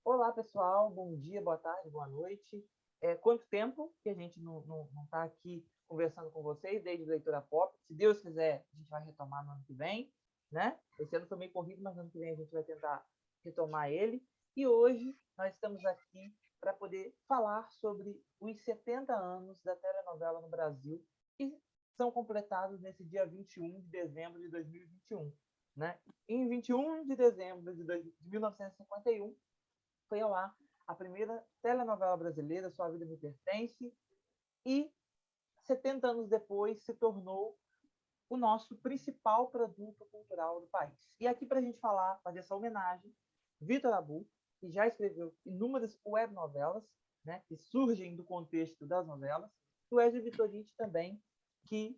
Olá, pessoal. Bom dia, boa tarde, boa noite. Quanto tempo que a gente não está aqui conversando com vocês desde Leitura Pop? Se Deus quiser, a gente vai retomar no ano que vem, né? Esse ano foi meio corrido, mas no ano que vem a gente vai tentar retomar ele. E hoje nós estamos aqui para poder falar sobre os 70 anos da telenovela no Brasil, que são completados nesse dia 21 de dezembro de 2021, né? Em 21 de dezembro de 1951, foi ao ar a primeira telenovela brasileira, Sua Vida Me Pertence, e 70 anos depois se tornou o nosso principal produto cultural do país. E aqui para a gente falar, fazer essa homenagem, Vitor Abu, que já escreveu inúmeras web novelas, né, que surgem do contexto das novelas, e o Wesley Vitoriti também, que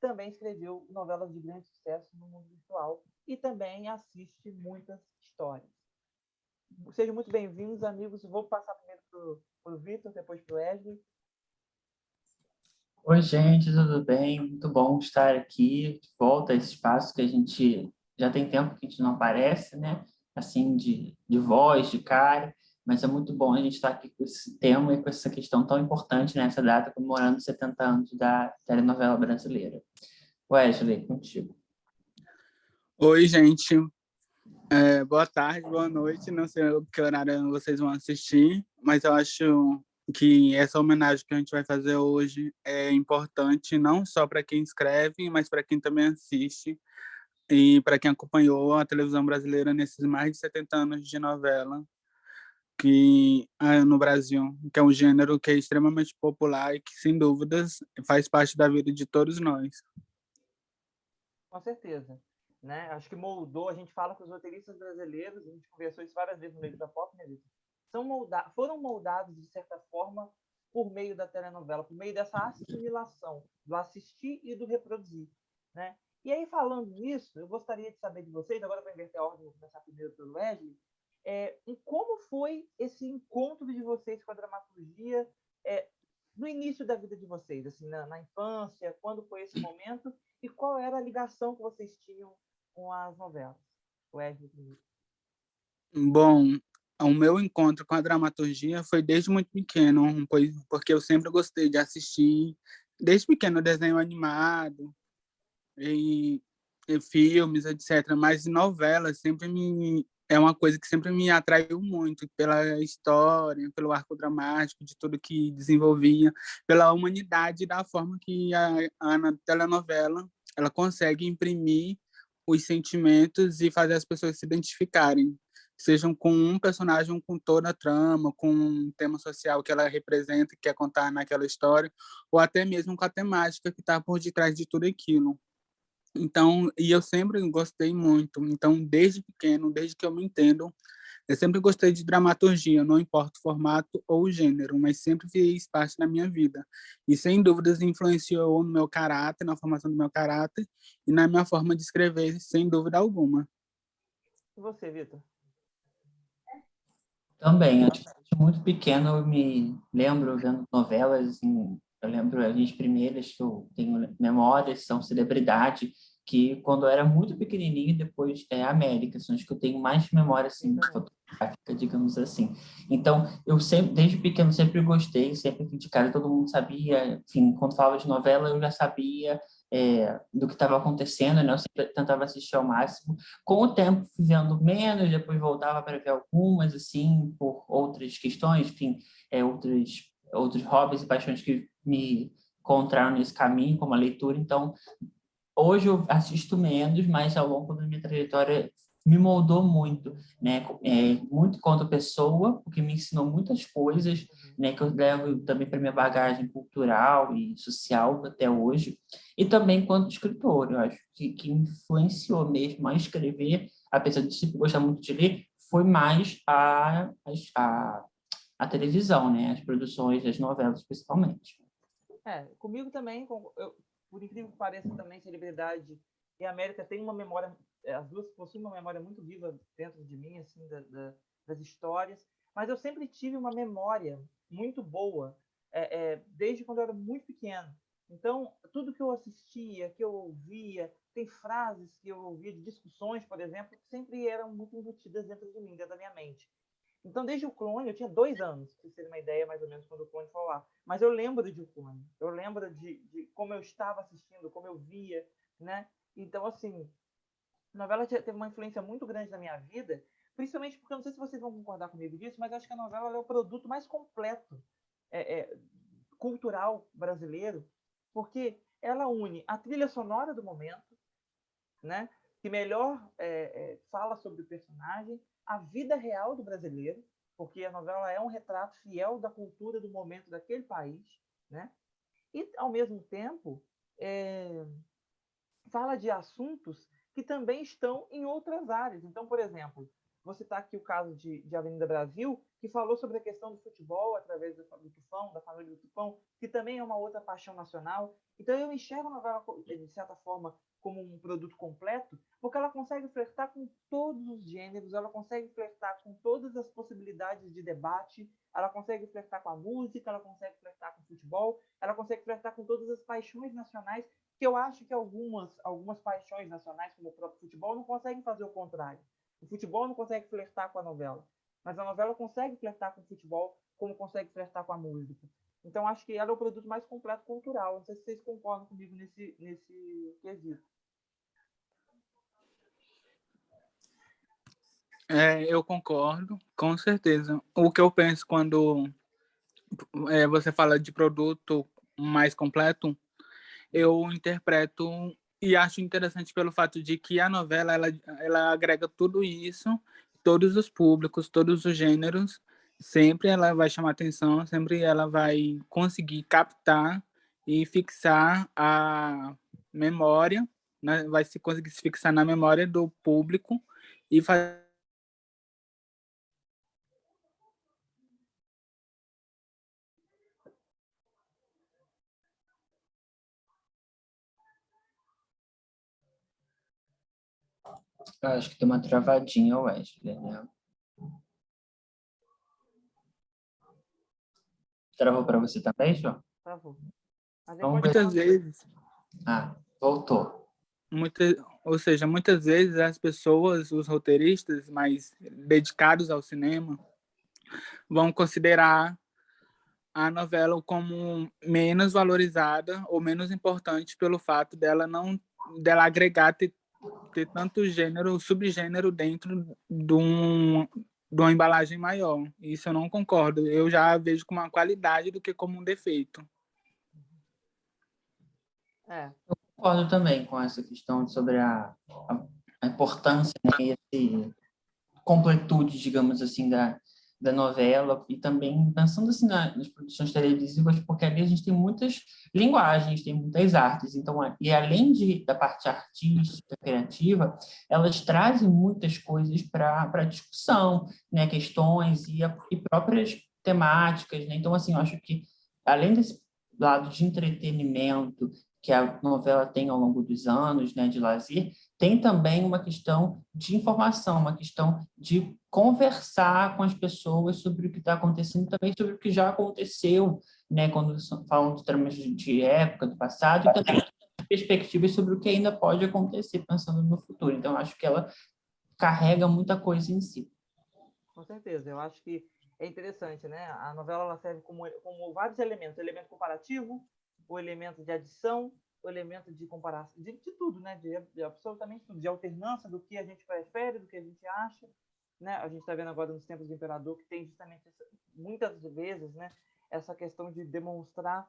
também escreveu novelas de grande sucesso no mundo virtual e também assiste muitas histórias. Sejam muito bem-vindos, amigos. Vou passar primeiro para o Vitor, depois para o Wesley. Oi, gente, tudo bem? Muito bom estar aqui de volta a esse espaço que a gente já tem tempo que a gente não aparece, né? Assim, de voz, de cara, mas é muito bom a gente estar aqui com esse tema e com essa questão tão importante nessa data, comemorando os 70 anos da telenovela brasileira. Wesley, contigo. Oi, gente. Boa tarde, boa noite. Não sei que horário vocês vão assistir, mas eu acho que essa homenagem que a gente vai fazer hoje é importante não só para quem escreve, mas para quem também assiste e para quem acompanhou a televisão brasileira nesses mais de 70 anos de novela que no Brasil, que é um gênero que é extremamente popular e que, sem dúvidas, faz parte da vida de todos nós. Com certeza. Né? Acho que moldou, a gente fala que os roteiristas brasileiros, a gente conversou isso várias vezes no meio da pop, né, Vitor? Foram moldados, de certa forma, por meio da telenovela, por meio dessa assimilação, do assistir e do reproduzir. Né? E aí, falando nisso, eu gostaria de saber de vocês, agora para inverter a ordem, vou começar primeiro pelo Wesley, como foi esse encontro de vocês com a dramaturgia no início da vida de vocês, assim, na infância, quando foi esse momento, e qual era a ligação que vocês tinham com as novelas? Wesley primeiro. Bom, o meu encontro com a dramaturgia foi desde muito pequeno, porque eu sempre gostei de assistir, desde pequeno, desenho animado e, e filmes, etc. Mas novelas é uma coisa que sempre me atraiu muito pela história, pelo arco dramático, de tudo que desenvolvia, pela humanidade, da forma que a telenovela ela consegue imprimir os sentimentos e fazer as pessoas se identificarem, sejam com um personagem ou com toda a trama, com um tema social que ela representa e quer contar naquela história, ou até mesmo com a temática que está por detrás de tudo aquilo. Então, e eu sempre gostei muito. Então, desde pequeno, desde que eu me entendo, eu sempre gostei de dramaturgia, não importa o formato ou o gênero, mas sempre fez parte da minha vida. E, sem dúvidas, influenciou no meu caráter, na formação do meu caráter e na minha forma de escrever, sem dúvida alguma. E você, Vitor? Também, acho que desde muito pequeno eu me lembro vendo novelas, assim, eu lembro as primeiras que eu tenho memórias são Celebridade, que quando eu era muito pequenininho, depois é América, são as que eu tenho mais memória, assim, fotográfica, digamos assim. Então, eu sempre, desde pequeno, sempre gostei, sempre fui de cara, todo mundo sabia, enfim, quando falava de novela, eu já sabia do que estava acontecendo, né? Eu sempre tentava assistir ao máximo. Com o tempo, fui vendo menos, depois voltava para ver algumas, assim, por outras questões, enfim, outros hobbies e paixões que me encontraram nesse caminho, como a leitura. Então, hoje eu assisto menos, mas ao longo da minha trajetória me moldou muito, né? Muito quanto pessoa, porque me ensinou muitas coisas, né? Que eu levo também para minha bagagem cultural e social até hoje, e também quanto escritor, eu acho que influenciou mesmo a escrever, apesar de sempre gostar muito de ler, foi mais a televisão, né? As produções, as novelas, principalmente. Comigo também, por incrível que pareça, também Celebridade e América tem uma memória, as duas possuem uma memória muito viva dentro de mim, assim, das histórias, mas eu sempre tive uma memória muito boa, desde quando eu era muito pequeno. Então, tudo que eu assistia, que eu ouvia, tem frases que eu ouvia de discussões, por exemplo, que sempre eram muito embutidas dentro de mim, dentro da minha mente. Então, desde o Clone, eu tinha 2 anos, para vocês terem uma ideia, mais ou menos, quando o Clone foi lá. Mas eu lembro de o Clone. Eu lembro de como eu estava assistindo, como eu via, né? Então, assim, a novela teve uma influência muito grande na minha vida, principalmente porque, eu não sei se vocês vão concordar comigo disso, mas acho que a novela é o produto mais completo cultural brasileiro, porque ela une a trilha sonora do momento, né, que melhor fala sobre o personagem, a vida real do brasileiro, porque a novela é um retrato fiel da cultura do momento daquele país, né, e, ao mesmo tempo, fala de assuntos que também estão em outras áreas. Então, por exemplo, vou citar aqui o caso de Avenida Brasil, que falou sobre a questão do futebol através do Tufão, da família do Tufão, que também é uma outra paixão nacional. Então, eu enxergo a novela, de certa forma, como um produto completo, porque ela consegue flertar com todos os gêneros, ela consegue flertar com todas as possibilidades de debate, ela consegue flertar com a música, ela consegue flertar com o futebol, ela consegue flertar com todas as paixões nacionais, que eu acho que algumas paixões nacionais, como o próprio futebol, não conseguem fazer o contrário. O futebol não consegue flertar com a novela, mas a novela consegue flertar com o futebol, como consegue flertar com a música. Então, acho que ela é o produto mais completo cultural. Não sei se vocês concordam comigo nesse quesito. Eu concordo, com certeza. O que eu penso quando você fala de produto mais completo, eu interpreto e acho interessante pelo fato de que a novela ela agrega tudo isso, todos os públicos, todos os gêneros, sempre ela vai chamar atenção, sempre ela vai conseguir captar e fixar a memória, né? Vai se conseguir se fixar na memória do público e fazer. Eu acho que deu uma travadinha, Wesley, né? Travou para você também, João? Travou. Mas aí Vamos pode ver. Muitas falar. vezes, Voltou. ou seja, muitas vezes as pessoas, os roteiristas mais dedicados ao cinema, vão considerar a novela como menos valorizada ou menos importante pelo fato dela agregar ter tanto gênero, subgênero dentro de uma embalagem maior. Isso eu não concordo. Eu já vejo como uma qualidade do que como um defeito. Concordo também com essa questão sobre a importância, né, e esse completude, digamos assim, da novela, e também pensando assim nas produções televisivas, porque ali a gente tem muitas linguagens, tem muitas artes, então, e além da parte artística, criativa, elas trazem muitas coisas para discussão, né, questões e próprias temáticas, né? Então, assim, eu acho que além desse lado de entretenimento que a novela tem ao longo dos anos, né, de lazer, tem também uma questão de informação, uma questão de conversar com as pessoas sobre o que está acontecendo, também sobre o que já aconteceu, né, quando falam de tramas de época, do passado, e também perspectivas sobre o que ainda pode acontecer, pensando no futuro. Então, acho que ela carrega muita coisa em si. Com certeza. Eu acho que é interessante, né? A novela ela serve como vários elementos. O elemento comparativo, o elemento de adição, o elemento de comparação, de tudo, né? De absolutamente tudo. De alternância do que a gente prefere, do que a gente acha. Né? A gente está vendo agora nos tempos do Imperador que tem justamente, muitas vezes, né? Essa questão de demonstrar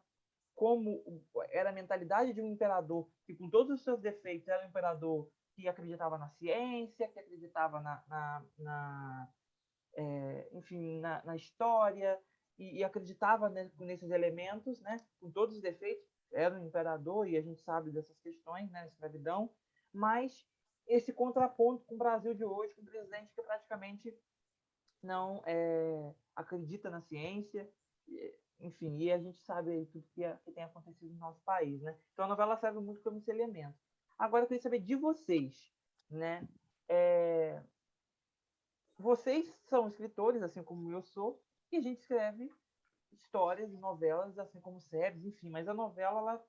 como era a mentalidade de um imperador que, com todos os seus defeitos, era um imperador que acreditava na ciência, que acreditava enfim, na história, e acreditava, né, nesses elementos, né, com todos os defeitos, era um imperador, e a gente sabe dessas questões, né, escravidão, mas esse contraponto com o Brasil de hoje, com um presidente que praticamente não acredita na ciência, enfim, e a gente sabe aí tudo que tem acontecido no nosso país, né? Então a novela serve muito como esse elemento. Agora eu queria saber de vocês, né? Vocês são escritores, assim como eu sou, e a gente escreve histórias e novelas, assim como séries, enfim, mas a novela, ela,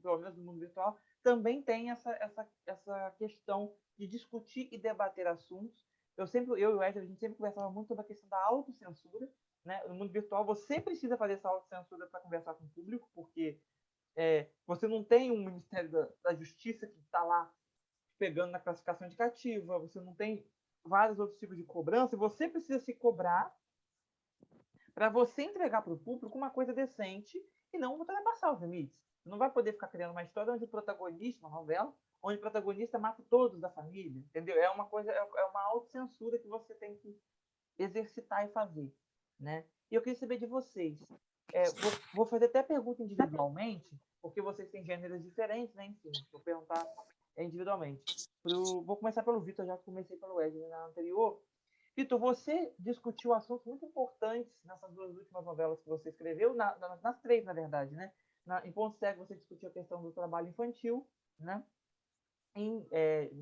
pelo menos no mundo virtual, também tem essa questão de discutir e debater assuntos eu e o Wesley, a gente sempre conversava muito sobre a questão da autocensura, né? No mundo virtual, você precisa fazer essa autocensura para conversar com o público, porque você não tem um Ministério da Justiça que está lá pegando na classificação indicativa, você não tem vários outros tipos de cobrança, e você precisa se cobrar para você entregar para o público uma coisa decente e não ultrapassar os limites. Você não vai poder ficar criando uma história onde o protagonista, uma novela, onde o protagonista mata todos da família, entendeu? É uma autocensura que você tem que exercitar e fazer, né? E eu queria saber de vocês. Vou fazer até pergunta individualmente, porque vocês têm gêneros diferentes, né? Enfim, vou perguntar individualmente. Vou começar pelo Vitor, já que comecei pelo Wesley na anterior. Vitor, você discutiu assuntos muito importantes nessas duas últimas novelas que você escreveu, nas três, na verdade, né? Em Ponto Cego, você discutiu a questão do trabalho infantil, né? Em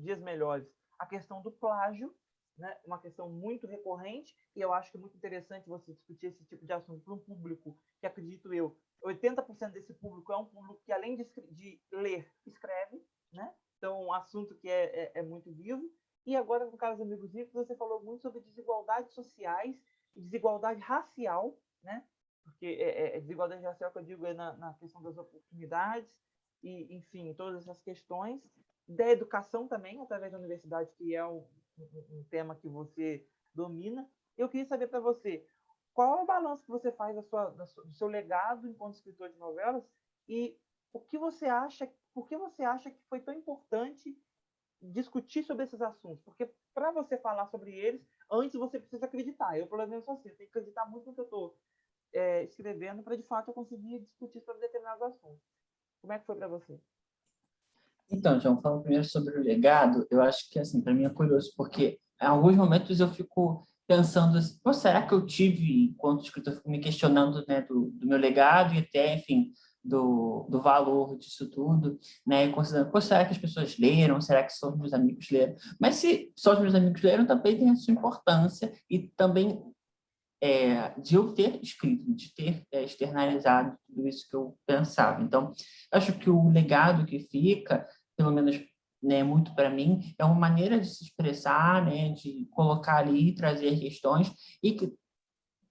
Dias Melhores, a questão do plágio, né? Uma questão muito recorrente, e eu acho que é muito interessante você discutir esse tipo de assunto para um público que, acredito eu, 80% desse público é um público que, além de ler, escreve, né? Então, um assunto que é muito vivo. E agora, no caso dos Amigos Ricos, você falou muito sobre desigualdades sociais e desigualdade racial, né? Porque desigualdade racial que eu digo na questão das oportunidades e, enfim, todas essas questões. Da educação também, através da universidade, que é um tema que você domina. Eu queria saber para você, qual é o balanço que você faz do seu legado enquanto escritor de novelas e por que você acha que foi tão importante discutir sobre esses assuntos? Porque para você falar sobre eles, antes você precisa acreditar. Eu, pelo menos, sou assim, eu tenho que acreditar muito no que eu estou escrevendo para, de fato, eu conseguir discutir sobre determinados assuntos. Como é que foi para você? Então, João, falando primeiro sobre o legado, eu acho que, assim, para mim é curioso, porque em alguns momentos eu fico pensando assim, pô, será que eu tive, enquanto escritor, eu fico me questionando, né, do meu legado e até, enfim, do valor disso tudo, né, e considerando, pô, será que as pessoas leram? Será que só os meus amigos leram? Mas se só os meus amigos leram, também tem a sua importância e também de eu ter escrito, de ter externalizado tudo isso que eu pensava. Então, acho que o legado que fica, pelo menos, né, muito para mim, é uma maneira de se expressar, né, de colocar ali, trazer questões e que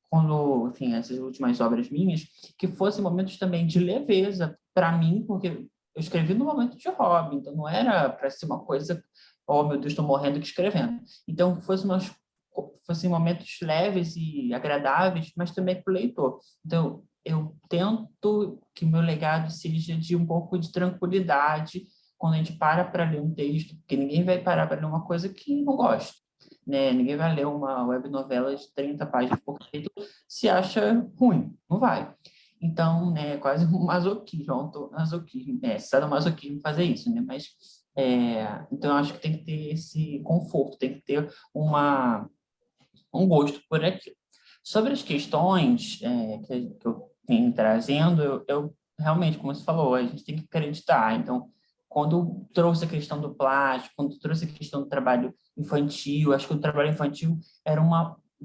quando, enfim, essas últimas obras minhas, que fossem momentos também de leveza para mim, porque eu escrevi no momento de hobby, então não era para ser uma coisa, oh meu Deus, estou morrendo aqui escrevendo. Então, fossem momentos leves e agradáveis, mas também para o leitor. Então, eu tento que o meu legado seja de um pouco de tranquilidade quando a gente para ler um texto, porque ninguém vai parar para ler uma coisa que não gosta, né? Ninguém vai ler uma web novela de 30 páginas por capítulo se acha ruim, não vai. Então, né, quase um masoquismo, sadomasoquismo fazer isso, né? Mas, então, eu acho que tem que ter esse conforto, tem que ter um gosto por aquilo. Sobre as questões que eu venho trazendo, eu realmente, como você falou, a gente tem que acreditar. Então, quando trouxe a questão do plástico, quando trouxe a questão do trabalho infantil, acho que o trabalho infantil era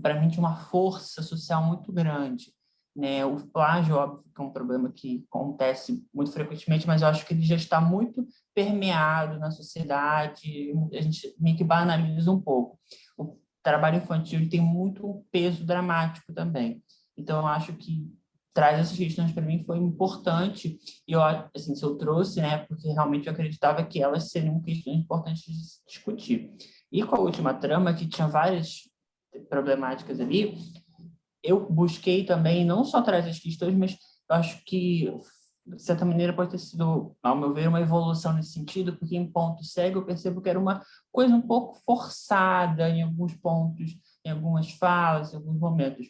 para mim, tinha uma força social muito grande, né? O plágio, óbvio, que é um problema que acontece muito frequentemente, mas eu acho que ele já está muito permeado na sociedade, a gente meio que banaliza um pouco. O trabalho infantil tem muito peso dramático também. Então, eu acho que traz essas questões para mim foi importante e eu, assim, se eu trouxe, né, porque realmente eu acreditava que elas seriam questões importantes de discutir. E com a última trama, que tinha várias problemáticas ali, eu busquei também não só trazer as questões, mas eu acho que, de certa maneira, pode ter sido, ao meu ver, uma evolução nesse sentido, porque em Ponto Cego eu percebo que era uma coisa um pouco forçada em alguns pontos, em algumas falas, em alguns momentos.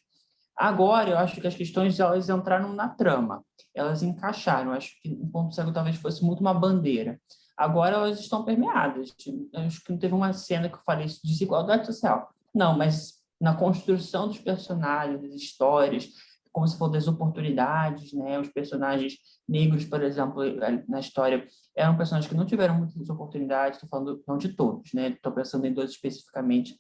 Agora, eu acho que as questões elas entraram na trama, elas encaixaram. Eu acho que em Ponto Cego talvez fosse muito uma bandeira. Agora elas estão permeadas. Eu acho que não teve uma cena que eu falei isso, desigualdade social. Não, mas na construção dos personagens, das histórias, como se for das oportunidades, né? Os personagens negros, por exemplo, na história, eram personagens que não tiveram muitas oportunidades, estou falando não de todos, né? Estou pensando em dois especificamente,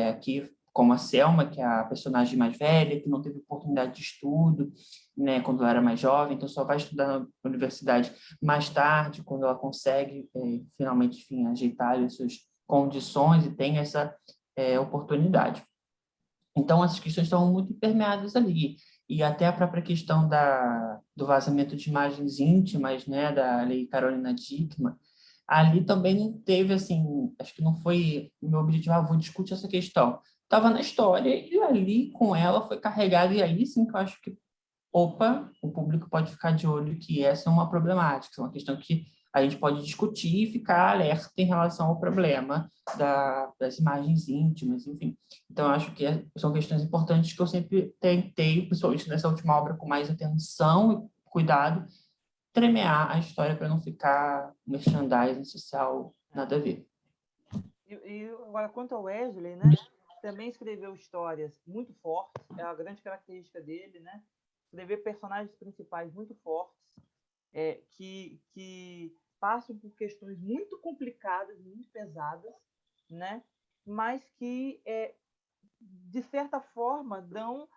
aqui, como a Selma, que é a personagem mais velha, que não teve oportunidade de estudo, né, quando ela era mais jovem, então só vai estudar na universidade mais tarde, quando ela consegue finalmente, enfim, ajeitar as suas condições e tem essa oportunidade. Então, essas questões estão muito permeadas ali. E até a própria questão do vazamento de imagens íntimas, né, da Lei Carolina Dickmann, ali também não teve, assim, acho que não foi meu objetivo, vou discutir essa questão. Estava na história e ali com ela foi carregado, e aí sim que eu acho que, opa, o público pode ficar de olho que essa é uma problemática, é uma questão que a gente pode discutir e ficar alerta em relação ao problema das imagens íntimas, enfim. Então, eu acho que são questões importantes que eu sempre tentei, principalmente nessa última obra, com mais atenção e cuidado, tremear a história para não ficar merchandising social, nada a ver. E agora, quanto ao Wesley, né? Também escreveu histórias muito fortes, é a grande característica dele, né? Escrever personagens principais muito fortes, que passam por questões muito complicadas, muito pesadas, né? Mas que, de certa forma, dão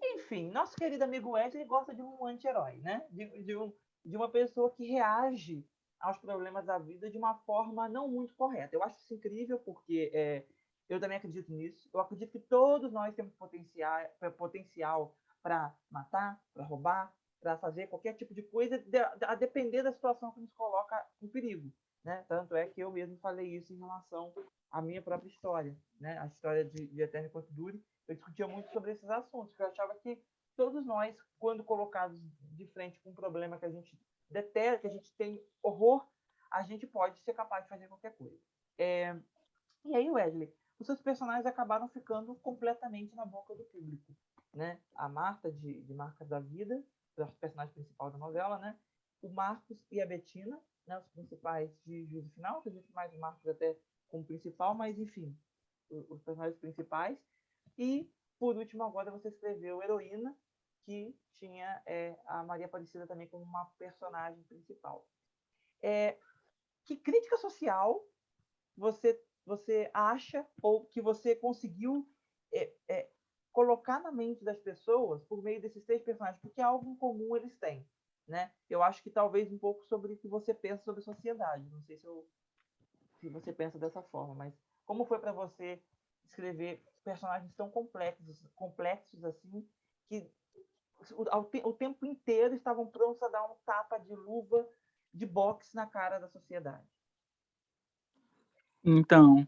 Enfim, nosso querido amigo Wesley gosta de um anti-herói, né? De uma pessoa que reage aos problemas da vida de uma forma não muito correta. Eu acho isso incrível, porque eu também acredito nisso. Eu acredito que todos nós temos potencial para matar, para roubar, para fazer qualquer tipo de coisa, a depender da situação que nos coloca em perigo. Né? Tanto é que eu mesmo falei isso em relação à minha própria história, né? A história de Eterno Enquanto Dure. Eu discutia muito sobre esses assuntos, porque eu achava que todos nós, quando colocados de frente com um problema que a gente detesta, que a gente tem horror, a gente pode ser capaz de fazer qualquer coisa. E aí, Wesley, os seus personagens acabaram ficando completamente na boca do público. Né? A Marta, de Marcas da Vida, o personagem principal da novela, né? O Marcos e a Betina, né? Os principais de Juízo Final, acredito mais o Marcos até como principal, mas enfim, os personagens principais. E, por último, agora você escreveu Heroína, que tinha a Maria Aparecida também como uma personagem principal. Que crítica social você acha ou que você conseguiu colocar na mente das pessoas por meio desses 3 personagens? Porque algo em comum eles têm. Né? Eu acho que talvez um pouco sobre o que você pensa sobre a sociedade. Não sei se você pensa dessa forma, mas como foi para você escrever personagens tão complexos assim, que o tempo inteiro estavam prontos a dar um tapa de luva de boxe na cara da sociedade? Então,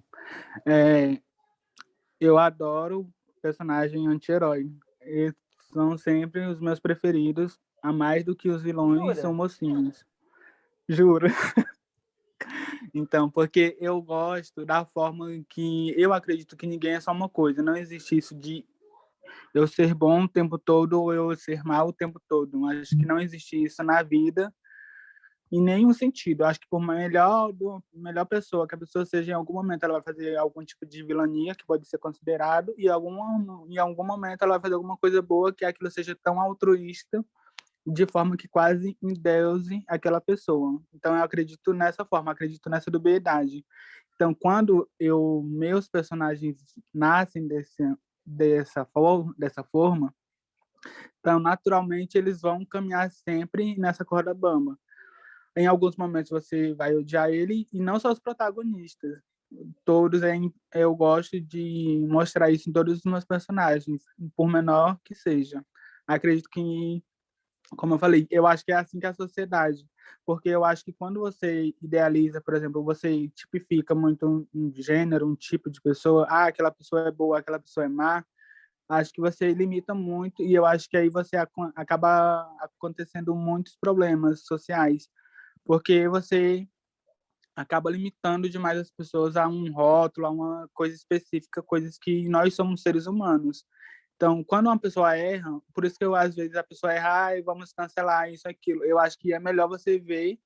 eu adoro personagem anti-herói. Eles são sempre os meus preferidos, a mais do que os vilões Jura? são mocinhos. Juro. Então, porque eu gosto da forma que eu acredito que ninguém é só uma coisa. Não existe isso de eu ser bom o tempo todo ou eu ser mal o tempo todo. Acho que não existe isso na vida em nenhum sentido. Acho que por melhor pessoa que a pessoa seja, em algum momento ela vai fazer algum tipo de vilania que pode ser considerado e em algum momento ela vai fazer alguma coisa boa que aquilo seja tão altruísta de forma que quase endeuse aquela pessoa. Então eu acredito nessa forma, acredito nessa dubiedade. Então quando meus personagens nascem dessa forma, então naturalmente eles vão caminhar sempre nessa corda bamba. Em alguns momentos você vai odiar ele, e não só os protagonistas. Todos, eu gosto de mostrar isso em todos os meus personagens, por menor que seja. Acredito que, como eu falei, eu acho que é assim que é a sociedade. Porque eu acho que quando você idealiza, por exemplo, você tipifica muito um gênero, um tipo de pessoa, aquela pessoa é boa, aquela pessoa é má, acho que você limita muito, e eu acho que aí você acaba acontecendo muitos problemas sociais, porque você acaba limitando demais as pessoas a um rótulo, a uma coisa específica, coisas que nós somos seres humanos. Então, quando uma pessoa erra, por isso que eu, às vezes a pessoa erra, vamos cancelar isso, aquilo. Eu acho que é melhor você ver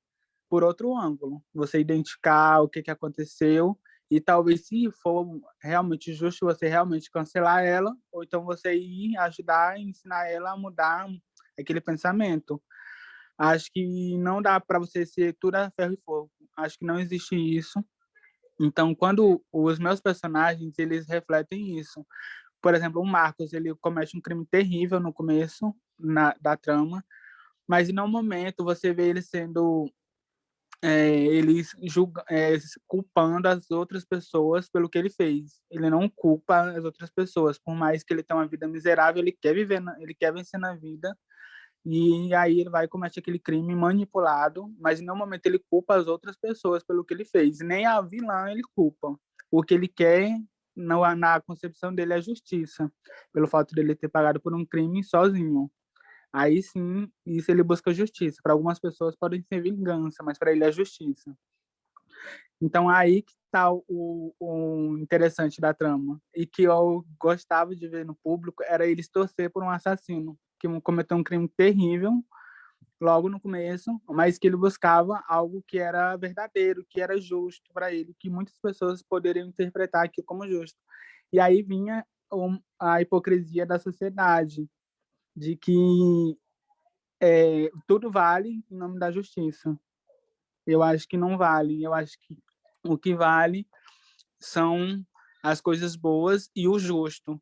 por outro ângulo, você identificar o que aconteceu e talvez, se for realmente justo, você realmente cancelar ela, ou então você ir ajudar e ensinar ela a mudar aquele pensamento. Acho que não dá para você ser tudo a ferro e fogo. Acho que não existe isso. Então, quando os meus personagens, eles refletem isso. Por exemplo, o Marcos, ele comete um crime terrível no começo da trama, mas em um momento você vê ele sendo ele culpando as outras pessoas pelo que ele fez. Ele não culpa as outras pessoas, por mais que ele tenha uma vida miserável, ele quer viver, ele quer vencer na vida, e aí ele vai cometer aquele crime manipulado, mas em nenhum momento ele culpa as outras pessoas pelo que ele fez, nem a vilã ele culpa. O que ele quer, na concepção dele, é justiça, pelo fato dele ter pagado por um crime sozinho. Aí sim, isso ele busca justiça. Para algumas pessoas pode ser vingança, mas para ele é justiça. Então aí que está o interessante da trama. E que eu gostava de ver no público era eles torcer por um assassino que cometeu um crime terrível logo no começo, mas que ele buscava algo que era verdadeiro, que era justo para ele, que muitas pessoas poderiam interpretar aquilo como justo. E aí vinha a hipocrisia da sociedade, de que tudo vale em nome da justiça. Eu acho que não vale. Eu acho que o que vale são as coisas boas e o justo.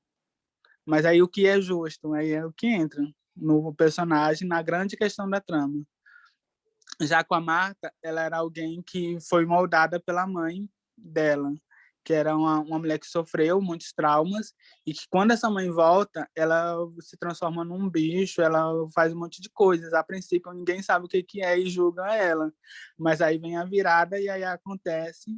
Mas aí o que é justo? Aí é o que entra no personagem, na grande questão da trama. Já com a Marta, ela era alguém que foi moldada pela mãe dela, que era uma mulher que sofreu muitos traumas e que quando essa mãe volta, ela se transforma num bicho, ela faz um monte de coisas. A princípio, ninguém sabe o que é e julga ela. Mas aí vem a virada e aí acontece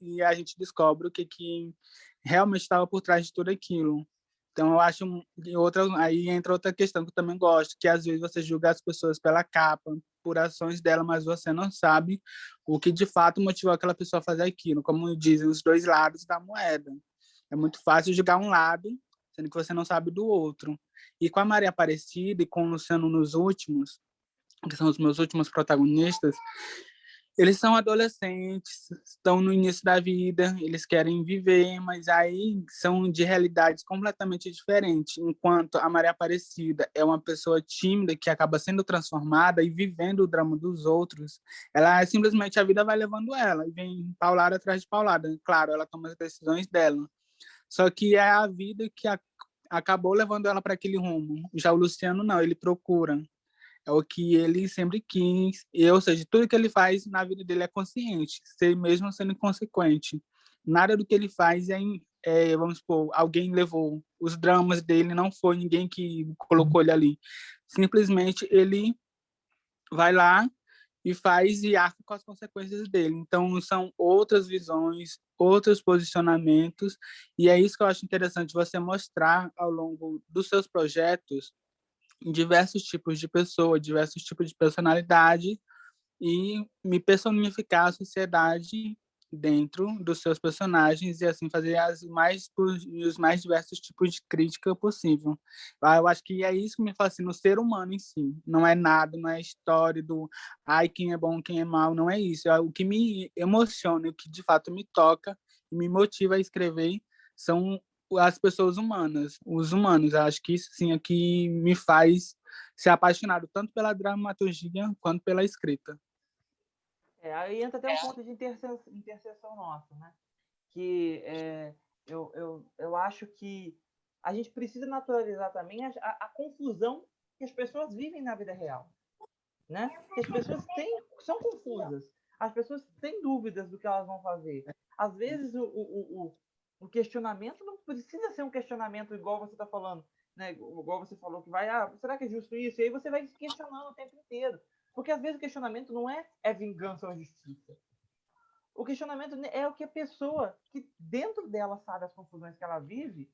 e a gente descobre o que realmente estava por trás de tudo aquilo. Então, eu acho aí entra outra questão que eu também gosto, que às vezes você julga as pessoas pela capa, por ações dela, mas você não sabe o que de fato motivou aquela pessoa a fazer aquilo. Como dizem, os dois lados da moeda. É muito fácil julgar um lado, sendo que você não sabe do outro. E com a Maria Aparecida e com o Luciano nos últimos, que são os meus últimos protagonistas, eles são adolescentes, estão no início da vida, eles querem viver, mas aí são de realidades completamente diferentes. Enquanto a Maria Aparecida é uma pessoa tímida que acaba sendo transformada e vivendo o drama dos outros, ela simplesmente a vida vai levando ela e vem paulada atrás de paulada. Claro, ela toma as decisões dela. Só que é a vida que acabou levando ela para aquele rumo. Já o Luciano não, ele procura é o que ele sempre quis, ou seja, tudo que ele faz na vida dele é consciente, mesmo sendo inconsequente. Nada do que ele faz vamos supor, alguém levou. Os dramas dele não foi ninguém que colocou ele ali. Simplesmente ele vai lá e faz e arca com as consequências dele. Então, são outras visões, outros posicionamentos, e é isso que eu acho interessante você mostrar ao longo dos seus projetos diversos tipos de pessoa, diversos tipos de personalidade e me personificar a sociedade dentro dos seus personagens e assim fazer os mais diversos tipos de crítica possível. Eu acho que é isso que me fascina o ser humano em si. Não é nada, não é história do ai, quem é bom, quem é mal, não é isso. O que me emociona, o que de fato me toca e me motiva a escrever são as pessoas humanas, os humanos. Eu acho que isso sim é que me faz ser apaixonado tanto pela dramaturgia quanto pela escrita. Aí entra até um ponto de interseção nosso, né? Que eu acho que a gente precisa naturalizar também a confusão que as pessoas vivem na vida real, né? Que as pessoas são confusas, as pessoas têm dúvidas do que elas vão fazer. Às vezes o questionamento não precisa ser um questionamento igual você está falando, né? Igual você falou que vai, será que é justo isso? E aí você vai se questionando o tempo inteiro. Porque às vezes o questionamento não é vingança ou justiça. O questionamento é o que a pessoa que dentro dela sabe as confusões que ela vive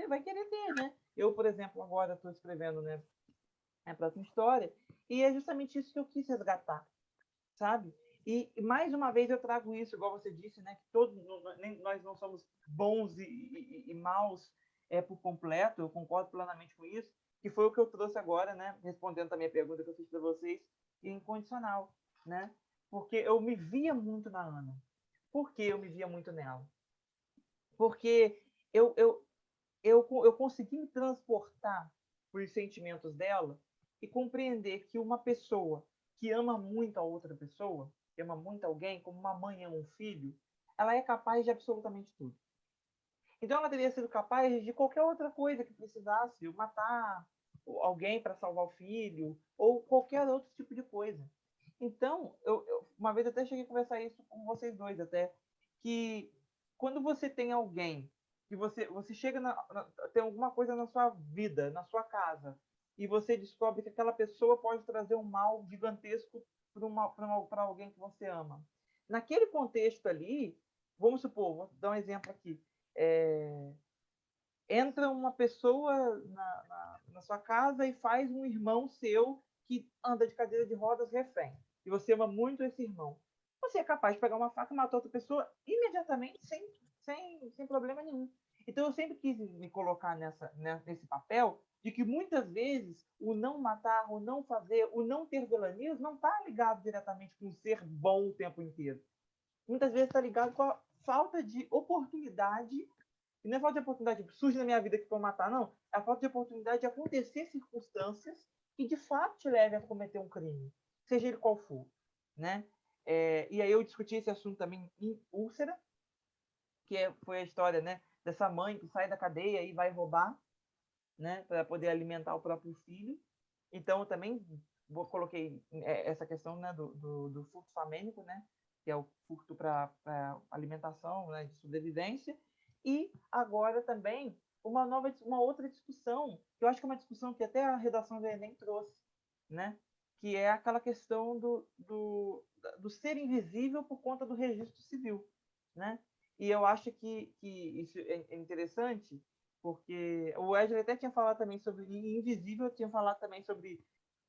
vai querer ter, né? Eu, por exemplo, agora estou escrevendo, né, a próxima história e é justamente isso que eu quis resgatar, sabe? E mais uma vez eu trago isso, igual você disse, né, que nós não somos bons e maus por completo. Eu concordo plenamente com isso, que foi o que eu trouxe agora, né, respondendo também a pergunta que eu fiz para vocês, incondicional, né? Porque eu me via muito na Ana. Por que eu me via muito nela? Porque eu consegui me transportar para os sentimentos dela e compreender que uma pessoa que ama muito a outra pessoa, que ama muito alguém, como uma mãe ama um filho, ela é capaz de absolutamente tudo. Então ela teria sido capaz de qualquer outra coisa que precisasse, matar alguém para salvar o filho, ou qualquer outro tipo de coisa. Então, uma vez até cheguei a conversar isso com vocês dois, até, que quando você tem alguém, que você chega tem alguma coisa na sua vida, na sua casa, e você descobre que aquela pessoa pode trazer um mal gigantesco para alguém que você ama. Naquele contexto ali, vamos supor, vou dar um exemplo aqui, entra uma pessoa na sua casa e faz um irmão seu que anda de cadeira de rodas refém. E você ama muito esse irmão. Você é capaz de pegar uma faca e matar outra pessoa imediatamente, sem problema nenhum. Então, eu sempre quis me colocar nesse papel de que muitas vezes o não matar, o não fazer, o não ter vilanias não está ligado diretamente com ser bom o tempo inteiro. Muitas vezes está ligado com a falta de oportunidade. E não é falta de oportunidade que surge na minha vida que vou matar, não. É a falta de oportunidade de acontecer circunstâncias que de fato te levem a cometer um crime, seja ele qual for, né? E aí eu discuti esse assunto também em Úlcera, foi a história, né, dessa mãe que sai da cadeia e vai roubar, né, para poder alimentar o próprio filho. Então eu também coloquei essa questão, né, do furto famênico, né, que é o furto para alimentação, né, de sobrevivência. E agora também uma outra discussão, que eu acho que é uma discussão que até a redação do Enem trouxe, né, que é aquela questão do ser invisível por conta do registro civil, né? E eu acho que isso é interessante, porque o Wesley até tinha falado também sobre invisível, tinha falado também sobre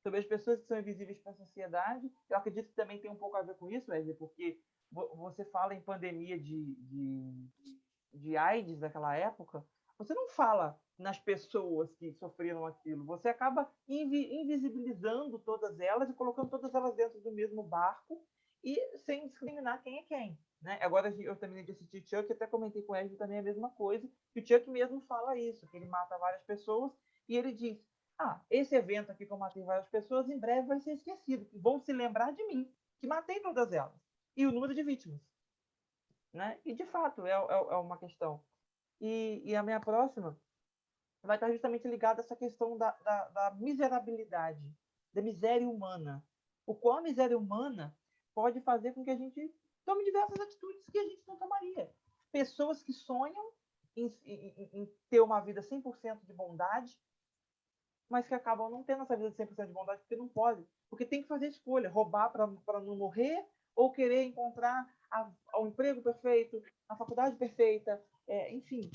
as pessoas que são invisíveis para a sociedade. Eu acredito que também tem um pouco a ver com isso, Wesley, porque você fala em pandemia de AIDS daquela época, você não fala nas pessoas que sofreram aquilo, você acaba invisibilizando todas elas e colocando todas elas dentro do mesmo barco e sem discriminar quem é quem. Né? Agora eu terminei de assistir Chuck, até comentei com ele também a mesma coisa, que o Chuck mesmo fala isso, que ele mata várias pessoas e ele diz, esse evento aqui que eu matei várias pessoas, em breve vai ser esquecido, que vão se lembrar de mim, que matei todas elas. E o número de vítimas. Né? E, de fato, é uma questão. E a minha próxima vai estar justamente ligada a essa questão da miserabilidade, da miséria humana. O qual a miséria humana pode fazer com que a gente tome diversas atitudes que a gente não tomaria. Pessoas que sonham em ter uma vida 100% de bondade, mas que acabam não tendo essa vida de 100% de bondade porque não pode. Porque tem que fazer escolha, roubar para não morrer ou querer encontrar o emprego perfeito, a faculdade perfeita, enfim.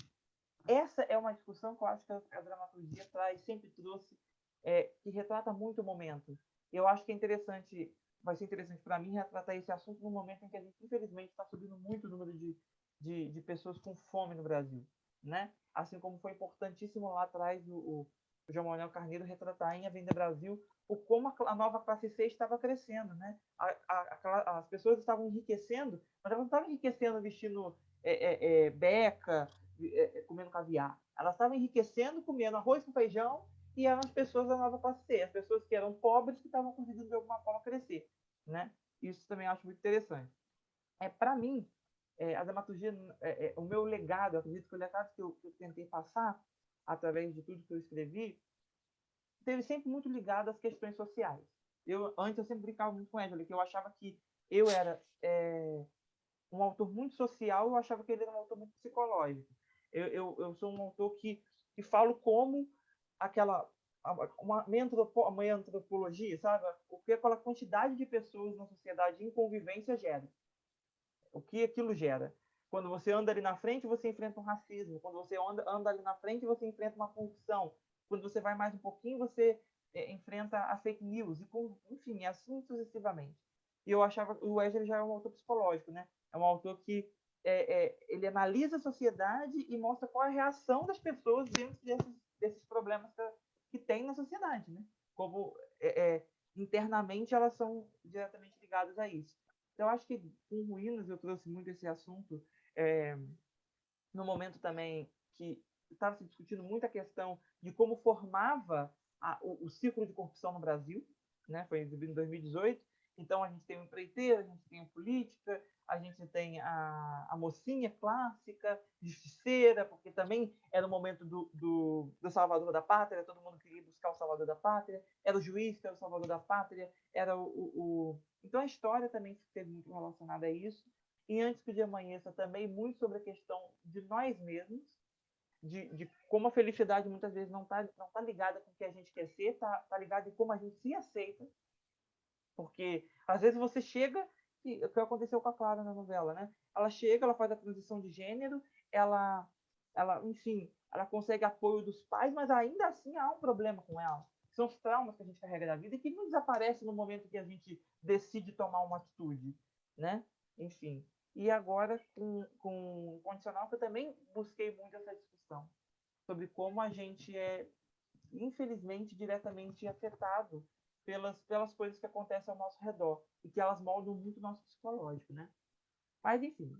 Essa é uma discussão que eu acho que a dramaturgia sempre trouxe, que retrata muito o momento. Eu acho que vai ser interessante para mim retratar esse assunto no momento em que a gente, infelizmente, está subindo muito o número de pessoas com fome no Brasil. Né? Assim como foi importantíssimo lá atrás o João Manuel Carneiro retratar em Avenida Brasil como a nova classe C estava crescendo. Né? As pessoas estavam enriquecendo, mas elas não estavam enriquecendo vestindo beca, comendo caviar. Elas estavam enriquecendo, comendo arroz com feijão, e eram as pessoas da nova classe C, as pessoas que eram pobres que estavam conseguindo de alguma forma crescer. Né? Isso também acho muito interessante. Para mim, a dramaturgia, o meu legado, eu acredito que o legado que eu tentei passar através de tudo que eu escrevi, esteve sempre muito ligado às questões sociais. Antes eu sempre brincava muito com a Angela, que eu achava que eu era um autor muito social, eu achava que ele era um autor muito psicológico. Eu sou um autor que falo como uma antropologia, sabe? O que aquela quantidade de pessoas na sociedade em convivência gera. O que aquilo gera. Quando você anda ali na frente, você enfrenta um racismo. Quando você anda ali na frente, você enfrenta uma corrupção. Quando você vai mais um pouquinho, você enfrenta a fake news. Enfim, assim sucessivamente. E eu achava que o Wesley já é um autor psicológico, né? É um autor que ele analisa a sociedade e mostra qual é a reação das pessoas diante desses problemas que tem na sociedade, né? Como internamente elas são diretamente ligadas a isso. Então, eu acho que com Ruínas eu trouxe muito esse assunto no momento também que estava se discutindo muito a questão de como formava o círculo de corrupção no Brasil, né? Foi exibido em 2018, Então, a gente tem o empreiteiro, a gente tem a política, a gente tem a mocinha clássica, justiceira, porque também era o momento do salvador da pátria, todo mundo queria buscar o salvador da pátria, era o juiz que era o salvador da pátria, era Então, a história também esteve muito relacionada a isso. E Antes que o Dia Amanheça também muito sobre a questão de nós mesmos, de como a felicidade muitas vezes não tá ligada com o que a gente quer ser, tá ligada em como a gente se aceita. Porque às vezes você chega, e o que aconteceu com a Clara na novela, né? Ela chega, ela faz a transição de gênero, enfim, ela consegue apoio dos pais, mas ainda assim há um problema com ela. São os traumas que a gente carrega da vida e que não desaparecem no momento que a gente decide tomar uma atitude, né? Enfim. E agora, com o condicional, que eu também busquei muito essa discussão sobre como a gente é, infelizmente, diretamente afetado pelas coisas que acontecem ao nosso redor e que elas moldam muito o nosso psicológico, né? Mas, enfim.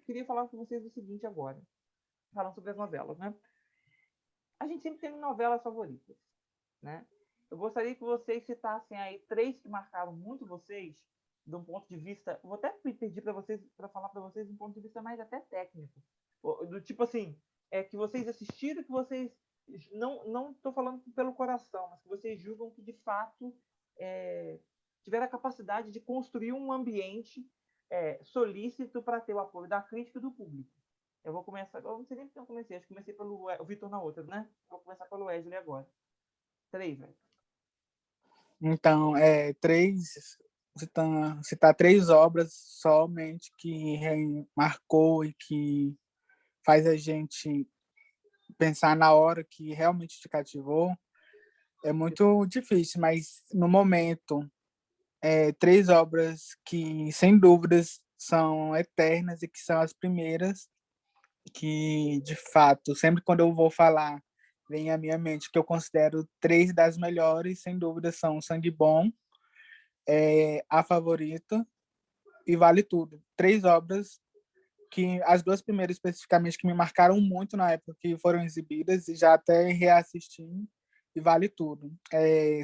Queria falar com vocês o seguinte agora, falando sobre as novelas, né? A gente sempre tem novelas favoritas, né? Eu gostaria que vocês citassem aí 3 que marcaram muito vocês, de um ponto de vista. Vou até pedir para vocês, para falar para vocês, de um ponto de vista mais até técnico, do tipo assim, que vocês assistiram, que vocês não estou falando pelo coração, mas que vocês julgam que de fato tiveram a capacidade de construir um ambiente solícito para ter o apoio da crítica e do público. Eu vou começar. Eu não sei nem porque eu comecei. Acho que comecei pelo o Vitor na outra, né? Vou começar pelo Wesley agora. 3, velho. Então, citar 3 obras somente que marcou e que faz a gente pensar na hora que realmente te cativou é muito difícil, mas no momento, 3 obras que, sem dúvidas, são eternas e que são as primeiras que, de fato, sempre quando eu vou falar, vem à minha mente que eu considero 3 das melhores, sem dúvida, são Sangue Bom, A Favorita e Vale Tudo. 3 obras que as 2 primeiras especificamente que me marcaram muito na época que foram exibidas e já até reassisti, e Vale Tudo.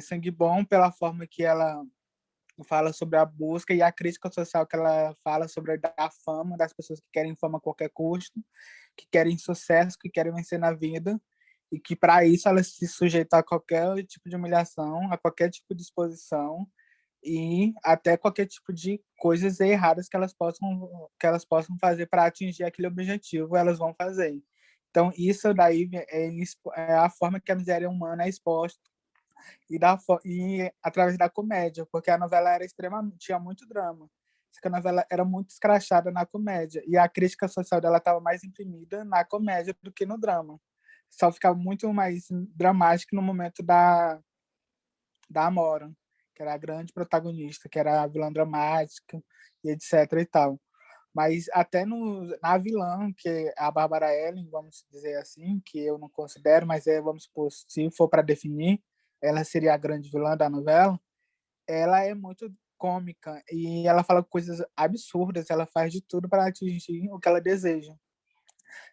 Sangue Bom pela forma que ela fala sobre a busca e a crítica social que ela fala sobre a fama das pessoas que querem fama a qualquer custo, que querem sucesso, que querem vencer na vida e que para isso elas se sujeitam a qualquer tipo de humilhação, a qualquer tipo de exposição e até qualquer tipo de coisas erradas que elas possam fazer para atingir aquele objetivo, elas vão fazer. Então isso daí é a forma que a miséria humana é exposta e através da comédia, porque a novela era extremamente, tinha muito drama. Só que a novela era muito escrachada na comédia e a crítica social dela estava mais imprimida na comédia do que no drama. Só ficava muito mais dramático no momento da Amora, que era a grande protagonista, que era a vilã dramática e etc e tal. Mas até na vilã, que é a Bárbara Ellen, vamos dizer assim, que eu não considero, mas vamos supor, se for para definir, ela seria a grande vilã da novela, ela é muito cômica e ela fala coisas absurdas, ela faz de tudo para atingir o que ela deseja.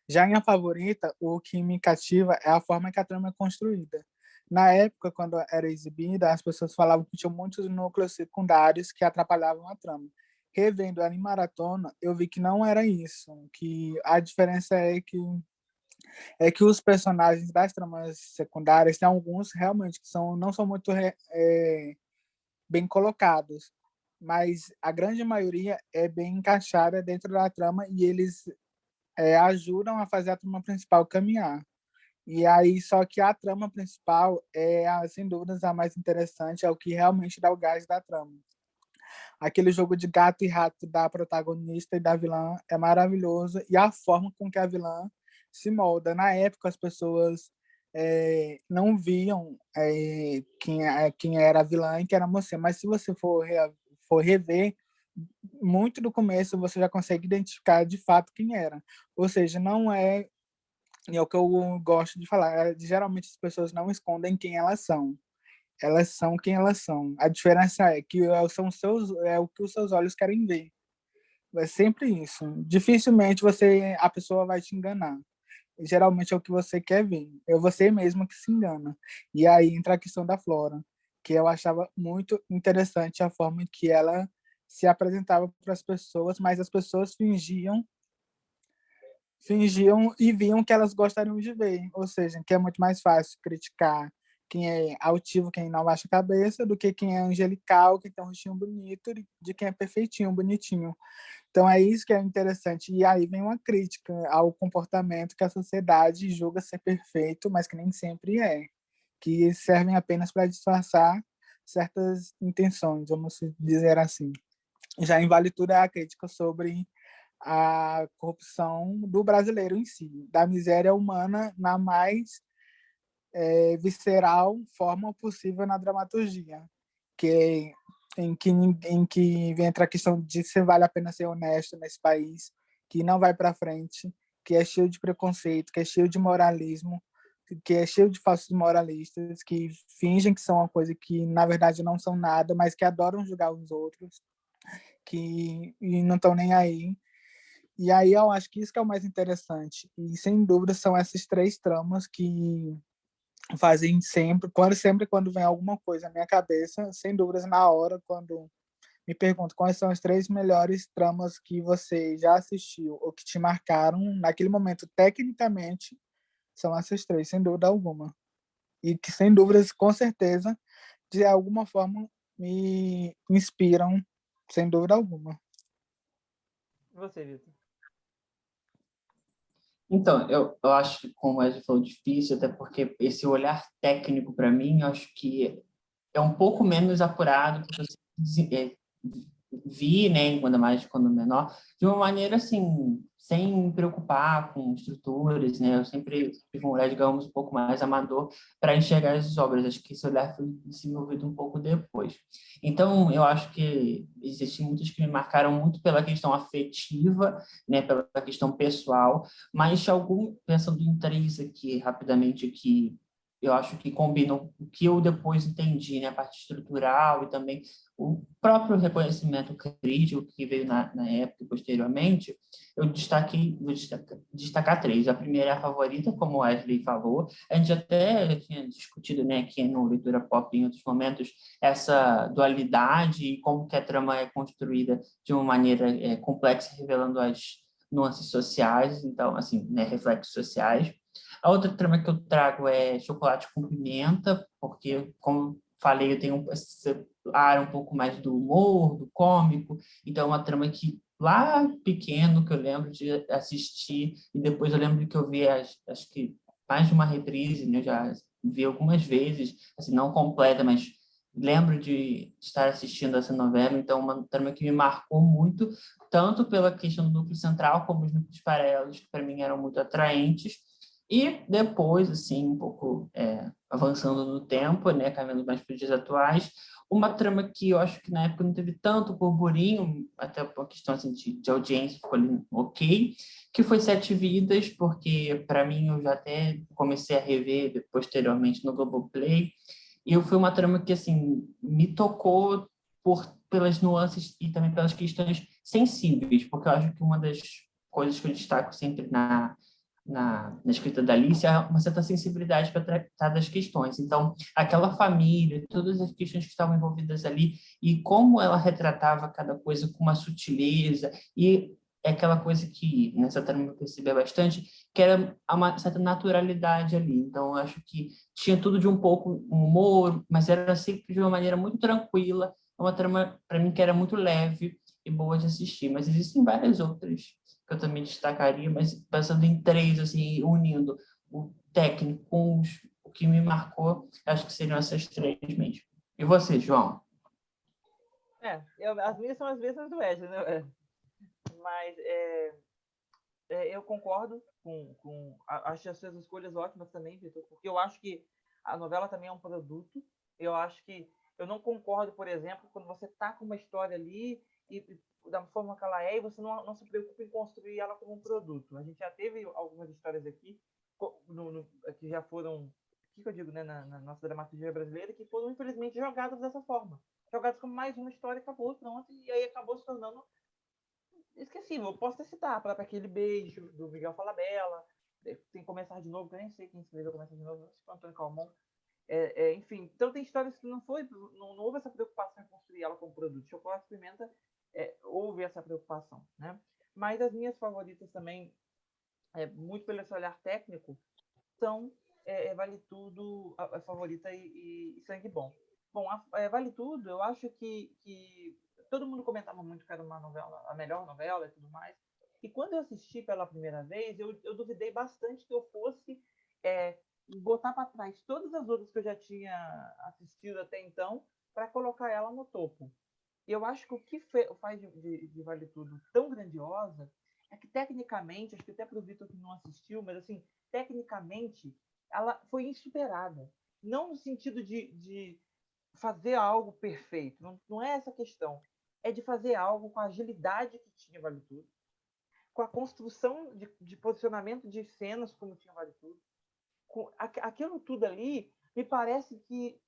Já em A Favorita, o que me cativa é a forma que a trama é construída. Na época, quando era exibida, as pessoas falavam que tinha muitos núcleos secundários que atrapalhavam a trama. Revendo ela em maratona, eu vi que não era isso, que a diferença é que os personagens das tramas secundárias tem alguns realmente que não são muito bem colocados, mas a grande maioria é bem encaixada dentro da trama e eles ajudam a fazer a trama principal caminhar. E aí, só que a trama principal sem dúvidas, a mais interessante, é o que realmente dá o gás da trama. Aquele jogo de gato e rato da protagonista e da vilã é maravilhoso, e a forma com que a vilã se molda. Na época, as pessoas não viam quem era a vilã e quem era a moça, mas se você for rever, muito do começo você já consegue identificar de fato quem era. Ou seja, não é o que eu gosto de falar. Geralmente as pessoas não escondem quem elas são quem elas são. A diferença é que é o que os seus olhos querem ver. É sempre isso. Dificilmente a pessoa vai te enganar. Geralmente é o que você quer ver. É você mesmo que se engana. E aí entra a questão da Flora. que eu achava muito interessante a forma que ela se apresentava para as pessoas, mas as pessoas fingiam e viam que elas gostariam de ver, ou seja, que é muito mais fácil criticar quem é altivo, quem não baixa a cabeça, do que quem é angelical, quem tem um rostinho bonito, de quem é perfeitinho, bonitinho. Então é isso que é interessante. E aí vem uma crítica ao comportamento que a sociedade julga ser perfeito, mas que nem sempre é, que servem apenas para disfarçar certas intenções, vamos dizer assim. Já em Vale Tudo é a crítica sobre a corrupção do brasileiro em si, da miséria humana na mais visceral forma possível na dramaturgia, que em que entra a questão de se vale a pena ser honesto nesse país, que não vai para frente, que é cheio de preconceito, que é cheio de moralismo, que é cheio de falsos moralistas, que fingem que são uma coisa que na verdade não são nada, mas que adoram julgar os outros, que e não estão nem aí. E aí eu acho que isso que é o mais interessante. E sem dúvida são essas três tramas que fazem sempre quando vem alguma coisa na minha cabeça, sem dúvidas na hora, quando me pergunto quais são as três melhores tramas que você já assistiu ou que te marcaram naquele momento, tecnicamente, são essas três, sem dúvida alguma. E que, sem dúvidas, com certeza, de alguma forma, me inspiram, sem dúvida alguma. E você, Vitor? Então, eu acho que, como a Wesley falou, difícil, até porque esse olhar técnico, para mim, eu acho que é um pouco menos apurado, porque eu vi, né, ainda mais quando menor, de uma maneira assim, sem me preocupar com estruturas, né? Eu sempre tive um olhar, digamos, um pouco mais amador para enxergar as obras. Acho que esse olhar foi desenvolvido um pouco depois. Então, eu acho que existem muitos que me marcaram muito pela questão afetiva, né, pela questão pessoal, mas algum, pensando em três aqui, rapidamente aqui, eu acho que combinam o que eu depois entendi, né, a parte estrutural e também o próprio reconhecimento crítico que veio na época e posteriormente. Eu vou destacar três. A primeira é a favorita, como o Wesley falou. A gente até já tinha discutido, né, aqui no Leitura Pop em outros momentos, essa dualidade e como que a trama é construída de uma maneira complexa, revelando as nuances sociais, então, assim, né, reflexos sociais. A outra trama que eu trago é Chocolate com Pimenta, porque, como falei, eu tenho esse ar um pouco mais do humor, do cômico, então é uma trama que lá pequeno que eu lembro de assistir, e depois eu lembro que eu vi, acho que mais de uma reprise, né? Eu já vi algumas vezes, assim, não completa, mas lembro de estar assistindo essa novela, então uma trama que me marcou muito, tanto pela questão do núcleo central, como os núcleos paralelos, que para mim eram muito atraentes, e depois, assim, um pouco avançando no tempo, né, caminhando mais para os dias atuais, uma trama que eu acho que na época não teve tanto burburinho, até por uma questão assim, de audiência, ficou ali ok, que foi Sete Vidas, porque para mim eu já até comecei a rever posteriormente no Globoplay, e foi uma trama que assim me tocou pelas nuances e também pelas questões sensíveis, porque eu acho que uma das coisas que eu destaco sempre na escrita da Alice há uma certa sensibilidade para tratar das questões. Então, aquela família, todas as questões que estavam envolvidas ali e como ela retratava cada coisa com uma sutileza e é aquela coisa que nessa trama eu percebia bastante, que era uma certa naturalidade ali. Então, eu acho que tinha tudo de um pouco humor, mas era sempre de uma maneira muito tranquila, uma trama para mim que era muito leve e boa de assistir. Mas existem várias outras que eu também destacaria, mas pensando em três, assim, unindo o técnico com o que me marcou, acho que seriam essas três mesmo. E você, João? As minhas são as mesmas do Wesley, né? Mas eu concordo acho as suas escolhas ótimas também, Vitor, porque eu acho que a novela também é um produto. Eu acho que eu não concordo, por exemplo, quando você tá com uma história ali e da forma que ela é e você não se preocupa em construir ela como um produto. A gente já teve algumas histórias aqui que já foram, o que eu digo, né, na nossa dramaturgia brasileira, que foram infelizmente jogadas dessa forma, jogadas como mais uma história e acabou, pronto, e aí acabou se tornando esquecível. Eu posso até citar para aquele beijo do Miguel Falabella, tem que começar de novo, que eu nem sei quem escreveu começar de novo, não sei se foi Antônio Calmon. Enfim, então tem histórias que não houve essa preocupação em construir ela como produto. Chocolate e Pimenta houve essa preocupação, né? Mas as minhas favoritas também, muito pelo esse olhar técnico, são Vale Tudo, a favorita e Sangue Bom. Bom, Vale Tudo, eu acho que todo mundo comentava muito que era uma novela, a melhor novela e tudo mais. E quando eu assisti pela primeira vez, eu duvidei bastante que eu fosse botar para trás todas as outras que eu já tinha assistido até então para colocar ela no topo. E eu acho que o que faz de Vale Tudo tão grandiosa é que, tecnicamente, acho que até para o Vitor que não assistiu, mas, assim, tecnicamente, ela foi insuperada. Não no sentido de fazer algo perfeito, não é essa a questão. É de fazer algo com a agilidade que tinha Vale Tudo, com a construção de posicionamento de cenas como tinha Vale Tudo. Aquilo tudo ali me parece que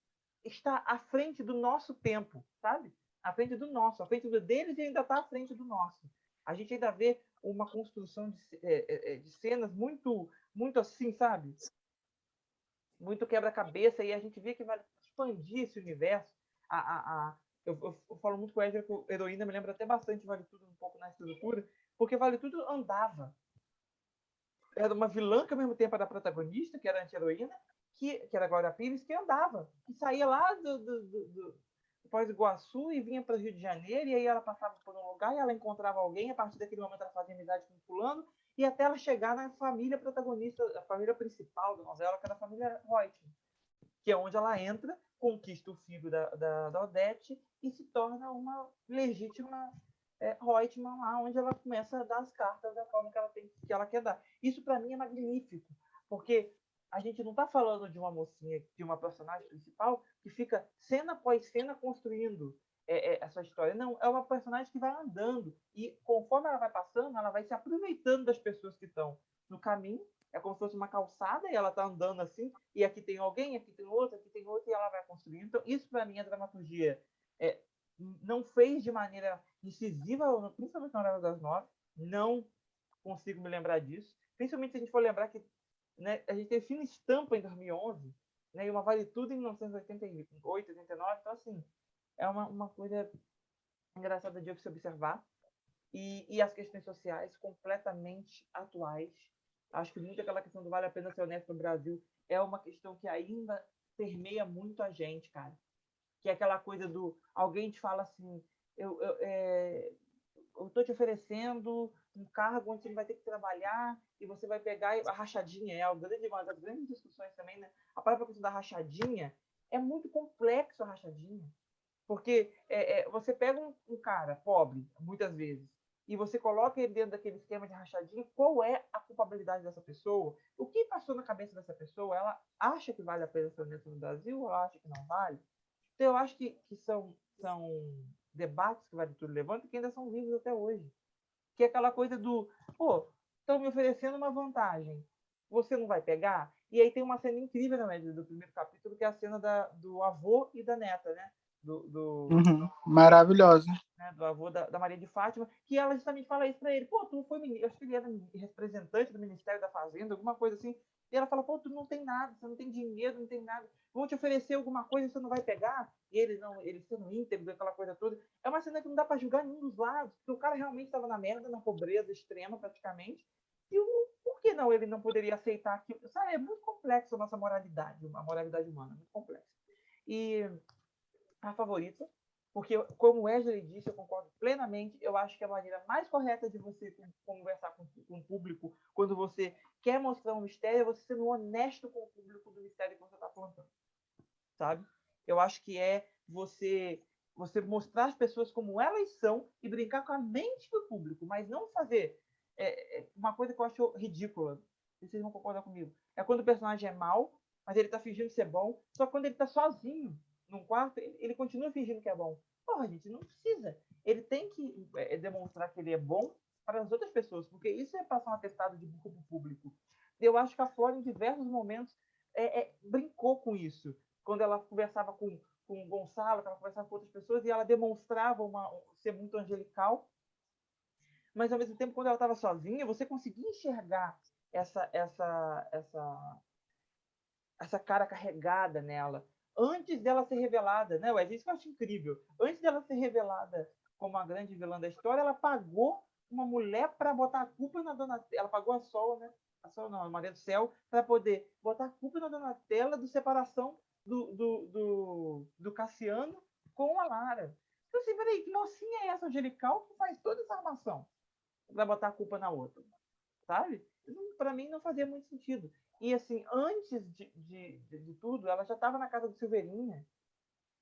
está à frente do nosso tempo, sabe? À frente do nosso, à frente do deles e ainda está à frente do nosso. A gente ainda vê uma construção de cenas muito, muito assim, sabe? Muito quebra-cabeça, e a gente vê que vai expandir esse universo. Eu falo muito com o Edgar que o Heroína me lembra até bastante Vale Tudo um pouco na estrutura, porque Vale Tudo andava. Era uma vilã que ao mesmo tempo era a protagonista, que era a anti-heroína, que era a Glória Pires, que andava, que saía lá do Foz do Iguaçu e vinha para o Rio de Janeiro, e aí ela passava por um lugar e ela encontrava alguém, a partir daquele momento ela fazia amizade com o fulano, e até ela chegar na família protagonista, a família principal da novela, que era a família Reutemann, que é onde ela entra, conquista o filho da Odete e se torna uma legítima Reutemann, lá onde ela começa a dar as cartas da forma que ela quer dar. Isso, para mim, é magnífico, porque a gente não está falando de uma mocinha, de uma personagem principal, que fica cena após cena construindo essa história. Não, é uma personagem que vai andando, e conforme ela vai passando, ela vai se aproveitando das pessoas que estão no caminho. É como se fosse uma calçada e ela está andando assim, e aqui tem alguém, aqui tem outro, e ela vai construindo. Então, isso, para mim, a dramaturgia não fez de maneira incisiva, principalmente na Novela das Nove. Não consigo me lembrar disso. Principalmente se a gente for lembrar que, né, a gente teve Fina Estampa em 2011, né, e uma Vale Tudo em 1988, 89. Então, assim, é uma coisa engraçada de se observar. E as questões sociais completamente atuais. Acho que muito aquela questão do vale a pena ser honesto no Brasil é uma questão que ainda permeia muito a gente, cara. Que é aquela coisa do alguém te fala assim, eu estou te oferecendo um cargo onde você vai ter que trabalhar e você vai pegar a rachadinha. Uma das grandes discussões também, né? A própria questão da rachadinha é muito complexo a rachadinha. Porque você pega um cara pobre, muitas vezes, e você coloca ele dentro daquele esquema de rachadinha, qual é a culpabilidade dessa pessoa? O que passou na cabeça dessa pessoa? Ela acha que vale a pena ser honesta no Brasil ou ela acha que não vale? Então, eu acho que são debates que Vale Tudo levanta que ainda são vivos até hoje. Que é aquela coisa do, pô, estão me oferecendo uma vantagem, você não vai pegar? E aí tem uma cena incrível na média do primeiro capítulo, que é a cena do avô e da neta, né? Maravilhosa. Né, do avô da Maria de Fátima, que ela justamente fala isso para ele. Pô, tu foi, acho que ele era representante do Ministério da Fazenda, alguma coisa assim. E ela fala, pô, tu não tem nada, você não tem dinheiro, não tem nada. Vão te oferecer alguma coisa, você não vai pegar? E ele sendo íntegro, aquela coisa toda. É uma cena que não dá para julgar nenhum dos lados, porque o cara realmente estava na merda, na pobreza extrema, praticamente. E por que não ele não poderia aceitar aquilo? Sabe, é muito complexo a nossa moralidade, a moralidade humana, muito complexa. E a favorita, porque, como o Wesley disse, eu concordo plenamente, eu acho que a maneira mais correta de você conversar com o público, quando você quer mostrar um mistério, é você sendo honesto com o público do mistério que você está plantando, sabe? Eu acho que é você mostrar as pessoas como elas são e brincar com a mente do público, mas não fazer uma coisa que eu acho ridícula, se vocês vão concordar comigo, é quando o personagem é mau, mas ele está fingindo ser bom, só quando ele está sozinho num quarto, ele continua fingindo que é bom. Porra, gente, não precisa. Ele tem que demonstrar que ele é bom para as outras pessoas, porque isso é passar um atestado de burro para o público. Eu acho que a Flora, em diversos momentos, brincou com isso. Quando ela conversava com o Gonçalo, ela conversava com outras pessoas, e ela demonstrava ser muito angelical, mas, ao mesmo tempo, quando ela estava sozinha, você conseguia enxergar essa cara carregada nela, antes dela ser revelada, né, Wesley? Isso que eu acho incrível. Antes dela ser revelada como a grande vilã da história, ela pagou uma mulher para botar a culpa na Donatella. Ela pagou a Sol, né? A Sol não, a Maria do Céu, para poder botar a culpa na Donatella da separação do Cassiano com a Lara. Então, assim, peraí, que mocinha é essa angelical que faz toda essa armação para botar a culpa na outra? Sabe? Para mim não fazia muito sentido. E assim, antes de tudo, ela já estava na casa do Silveirinha,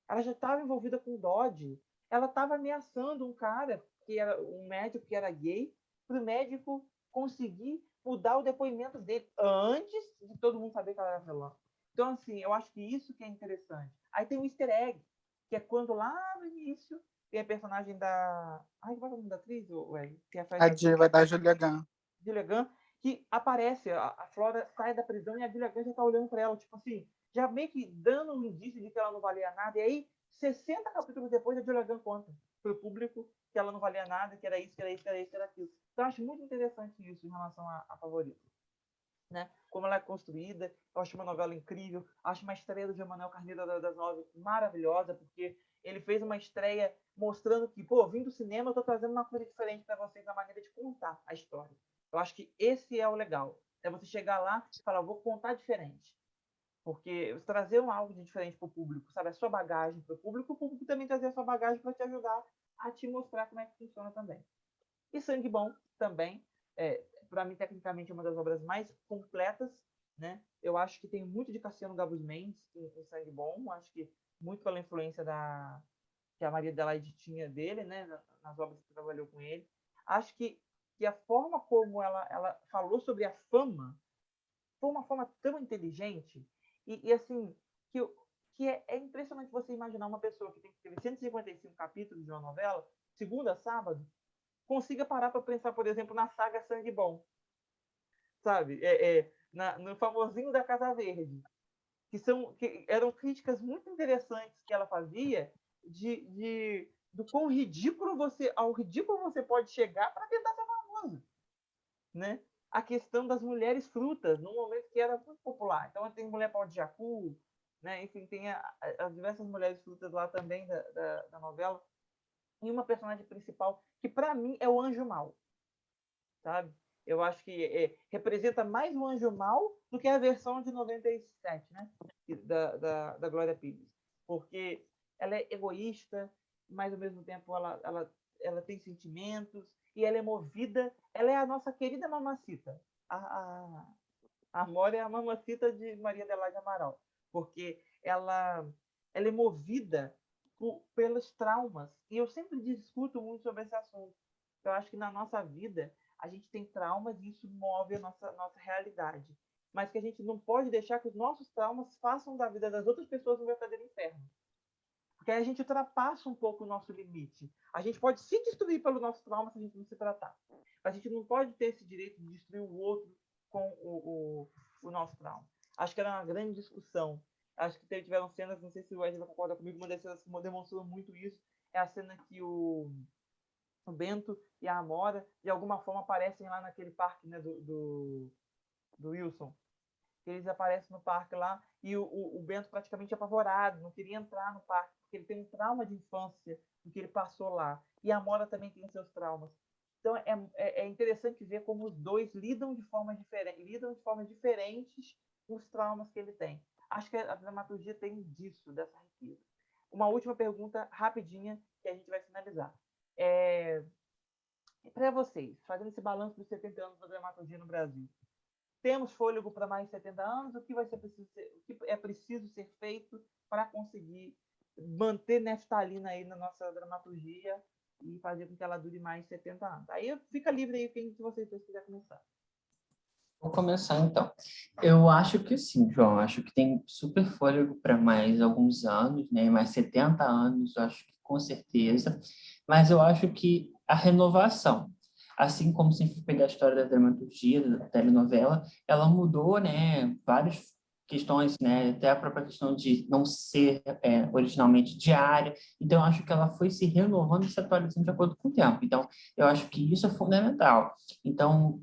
ela já estava envolvida com o Dodge, ela estava ameaçando um cara, que era um médico que era gay, para o médico conseguir mudar o depoimento dele antes de todo mundo saber que ela era vilã. Então, assim, eu acho que isso que é interessante. Aí tem o easter egg, que é quando lá no início tem a personagem da... Ai, qual é o nome da atriz? Que faz A diva da Julia Gunn. Julia Gunn, que aparece, a Flora sai da prisão e a Julia Gunn já tá olhando para ela, tipo assim, já meio que dando um indício de que ela não valia nada. E aí, 60 capítulos depois, a Julia Gunn conta pro público que ela não valia nada, que era isso, que era isso, que era isso, que era aquilo. Então, eu acho muito interessante isso em relação a Favorito. Né? Como ela é construída, eu acho uma novela incrível, acho uma estreia do Emanuel Carneiro das Nove maravilhosa, porque ele fez uma estreia mostrando que, pô, vindo do cinema, eu tô trazendo uma coisa diferente para vocês na maneira de contar a história. Eu acho que esse é o legal. É você chegar lá e falar, vou contar diferente. Porque você trazer algo de diferente para o público, sabe? A sua bagagem para o público também trazer a sua bagagem para te ajudar a te mostrar como é que funciona também. E Sangue Bom também, para mim, tecnicamente, é uma das obras mais completas, né? Eu acho que tem muito de Cassiano Gabus Mendes em Sangue Bom, acho que muito pela influência que a Maria Adelaide tinha dele, né? Nas obras que trabalhou com ele. Acho que a forma como ela falou sobre a fama foi uma forma tão inteligente e assim, que é impressionante você imaginar uma pessoa que tem que escrever 155 capítulos de uma novela, segunda a sábado, consiga parar para pensar, por exemplo, na saga Sangue Bom, sabe? No famosinho da Casa Verde, que eram críticas muito interessantes que ela fazia do quão ridículo ao ridículo você pode chegar para tentar ser famoso, né? A questão das mulheres frutas, num momento que era muito popular. Então, tem mulher pau de jacu, né? Enfim, tem as diversas mulheres frutas lá também da novela. E uma personagem principal que, para mim, é o anjo mau, sabe? Eu acho que representa mais o anjo mau do que a versão de 97, né? Da Glória Pires. Porque ela é egoísta, mas, ao mesmo tempo, ela tem sentimentos e ela é movida. Ela é a nossa querida mamacita. A Amora é a mamacita de Maria Adelaide Amaral. Porque ela é movida pelos traumas. E eu sempre discuto muito sobre esse assunto. Eu acho que na nossa vida a gente tem traumas e isso move a nossa realidade. Mas que a gente não pode deixar que os nossos traumas façam da vida das outras pessoas um verdadeiro inferno. Porque aí a gente ultrapassa um pouco o nosso limite. A gente pode se destruir pelo nosso trauma se a gente não se tratar. A gente não pode ter esse direito de destruir o outro com o nosso trauma. Acho que era uma grande discussão. Acho que tiveram cenas, não sei se o Wesley vai concordar comigo, uma das cenas que demonstrou muito isso é a cena que o Bento e a Amora, de alguma forma, aparecem lá naquele parque, né, do Wilson. Eles aparecem no parque lá e o Bento praticamente apavorado, não queria entrar no parque, porque ele tem um trauma de infância do que ele passou lá. E a Amora também tem seus traumas. Então é interessante ver como os dois lidam de formas diferentes com os traumas que ele tem. Acho que a dramaturgia tem disso, dessa riqueza. Uma última pergunta rapidinha que a gente vai finalizar. Para vocês, fazendo esse balanço dos 70 anos da dramaturgia no Brasil, temos fôlego para mais 70 anos? O que é preciso ser feito para conseguir manter neftalina aí na nossa dramaturgia e fazer com que ela dure mais 70 anos? Aí fica livre aí quem de vocês dois quiser começar. Vou começar, então. Eu acho que sim, João. Acho que tem super fôlego para mais alguns anos, né? Mais 70 anos, acho que com certeza. Mas eu acho que a renovação, assim como se a gente pegar a história da dramaturgia, da telenovela, ela mudou, né? Várias questões, né? Até a própria questão de não ser originalmente diária. Então, eu acho que ela foi se renovando e se atualizando de acordo com o tempo. Então, eu acho que isso é fundamental. Então,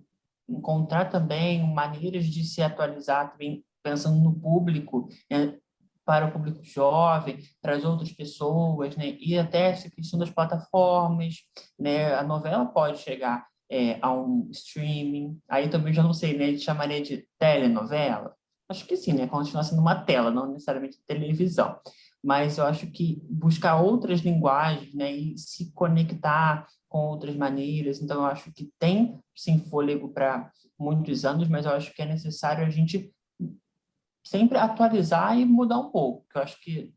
encontrar também maneiras de se atualizar também pensando no público, né, para o público jovem, para as outras pessoas, né, e até essa questão das plataformas, né, a novela pode chegar a um streaming, aí também já não sei, né, a gente chamaria de telenovela? Acho que sim, né, continua sendo uma tela, não necessariamente televisão, mas eu acho que buscar outras linguagens, né, e se conectar com outras maneiras, então eu acho que tem, sim, fôlego para muitos anos, mas eu acho que é necessário a gente sempre atualizar e mudar um pouco. Eu acho que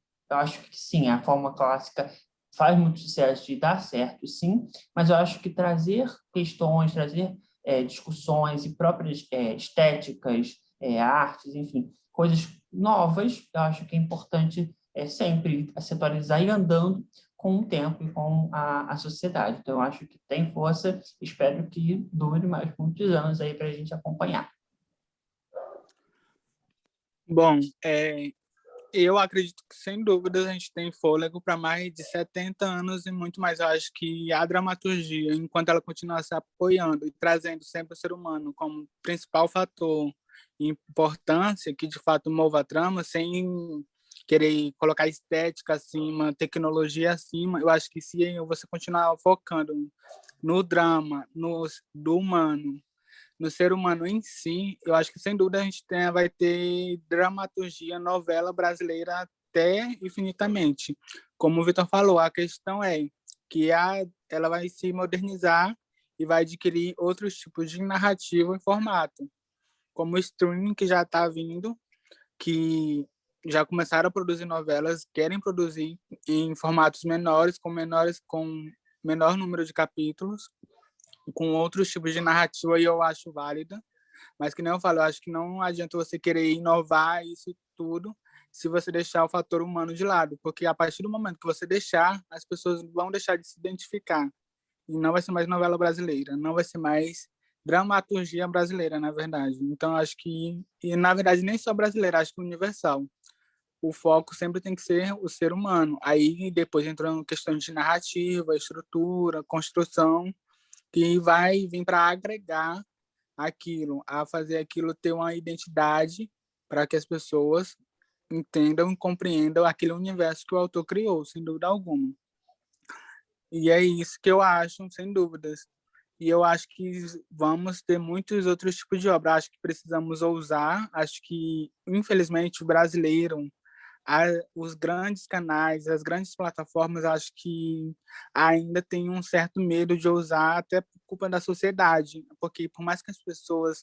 sim, a forma clássica faz muito sucesso e dá certo, sim, mas eu acho que trazer questões, trazer discussões e próprias estéticas, artes, enfim, coisas novas, eu acho que é importante sempre se atualizar e andando com o tempo e com a sociedade. Então, eu acho que tem força, espero que dure mais muitos anos aí para a gente acompanhar. Bom, eu acredito que, sem dúvidas, a gente tem fôlego para mais de 70 anos e muito mais. Eu acho que a dramaturgia, enquanto ela continuar se apoiando e trazendo sempre o ser humano como principal fator e importância que, de fato, mova a trama, sem querer colocar estética acima, tecnologia acima, eu acho que se você continuar focando no drama, do humano, no ser humano em si, eu acho que sem dúvida a gente vai ter dramaturgia, novela brasileira até infinitamente. Como o Vitor falou, a questão é que ela vai se modernizar e vai adquirir outros tipos de narrativa e formato, como o streaming que já está vindo, que já começaram a produzir novelas, querem produzir em formatos menores, com menor número de capítulos, com outros tipos de narrativa, e eu acho válida, mas que nem eu falo, eu acho que não adianta você querer inovar isso tudo se você deixar o fator humano de lado, porque a partir do momento que você deixar, as pessoas vão deixar de se identificar, e não vai ser mais novela brasileira, não vai ser mais dramaturgia brasileira, na verdade. Então, acho que, e na verdade nem só brasileira, acho que universal. O foco sempre tem que ser o ser humano. Aí depois entrando questões de narrativa, estrutura, construção, que vai vir para agregar aquilo, a fazer aquilo ter uma identidade para que as pessoas entendam e compreendam aquele universo que o autor criou, sem dúvida alguma. E é isso que eu acho, sem dúvidas. E eu acho que vamos ter muitos outros tipos de obra. Acho que precisamos ousar. Acho que, infelizmente, o brasileiro, os grandes canais, as grandes plataformas, acho que ainda tem um certo medo de ousar, até por culpa da sociedade. Porque, por mais que as pessoas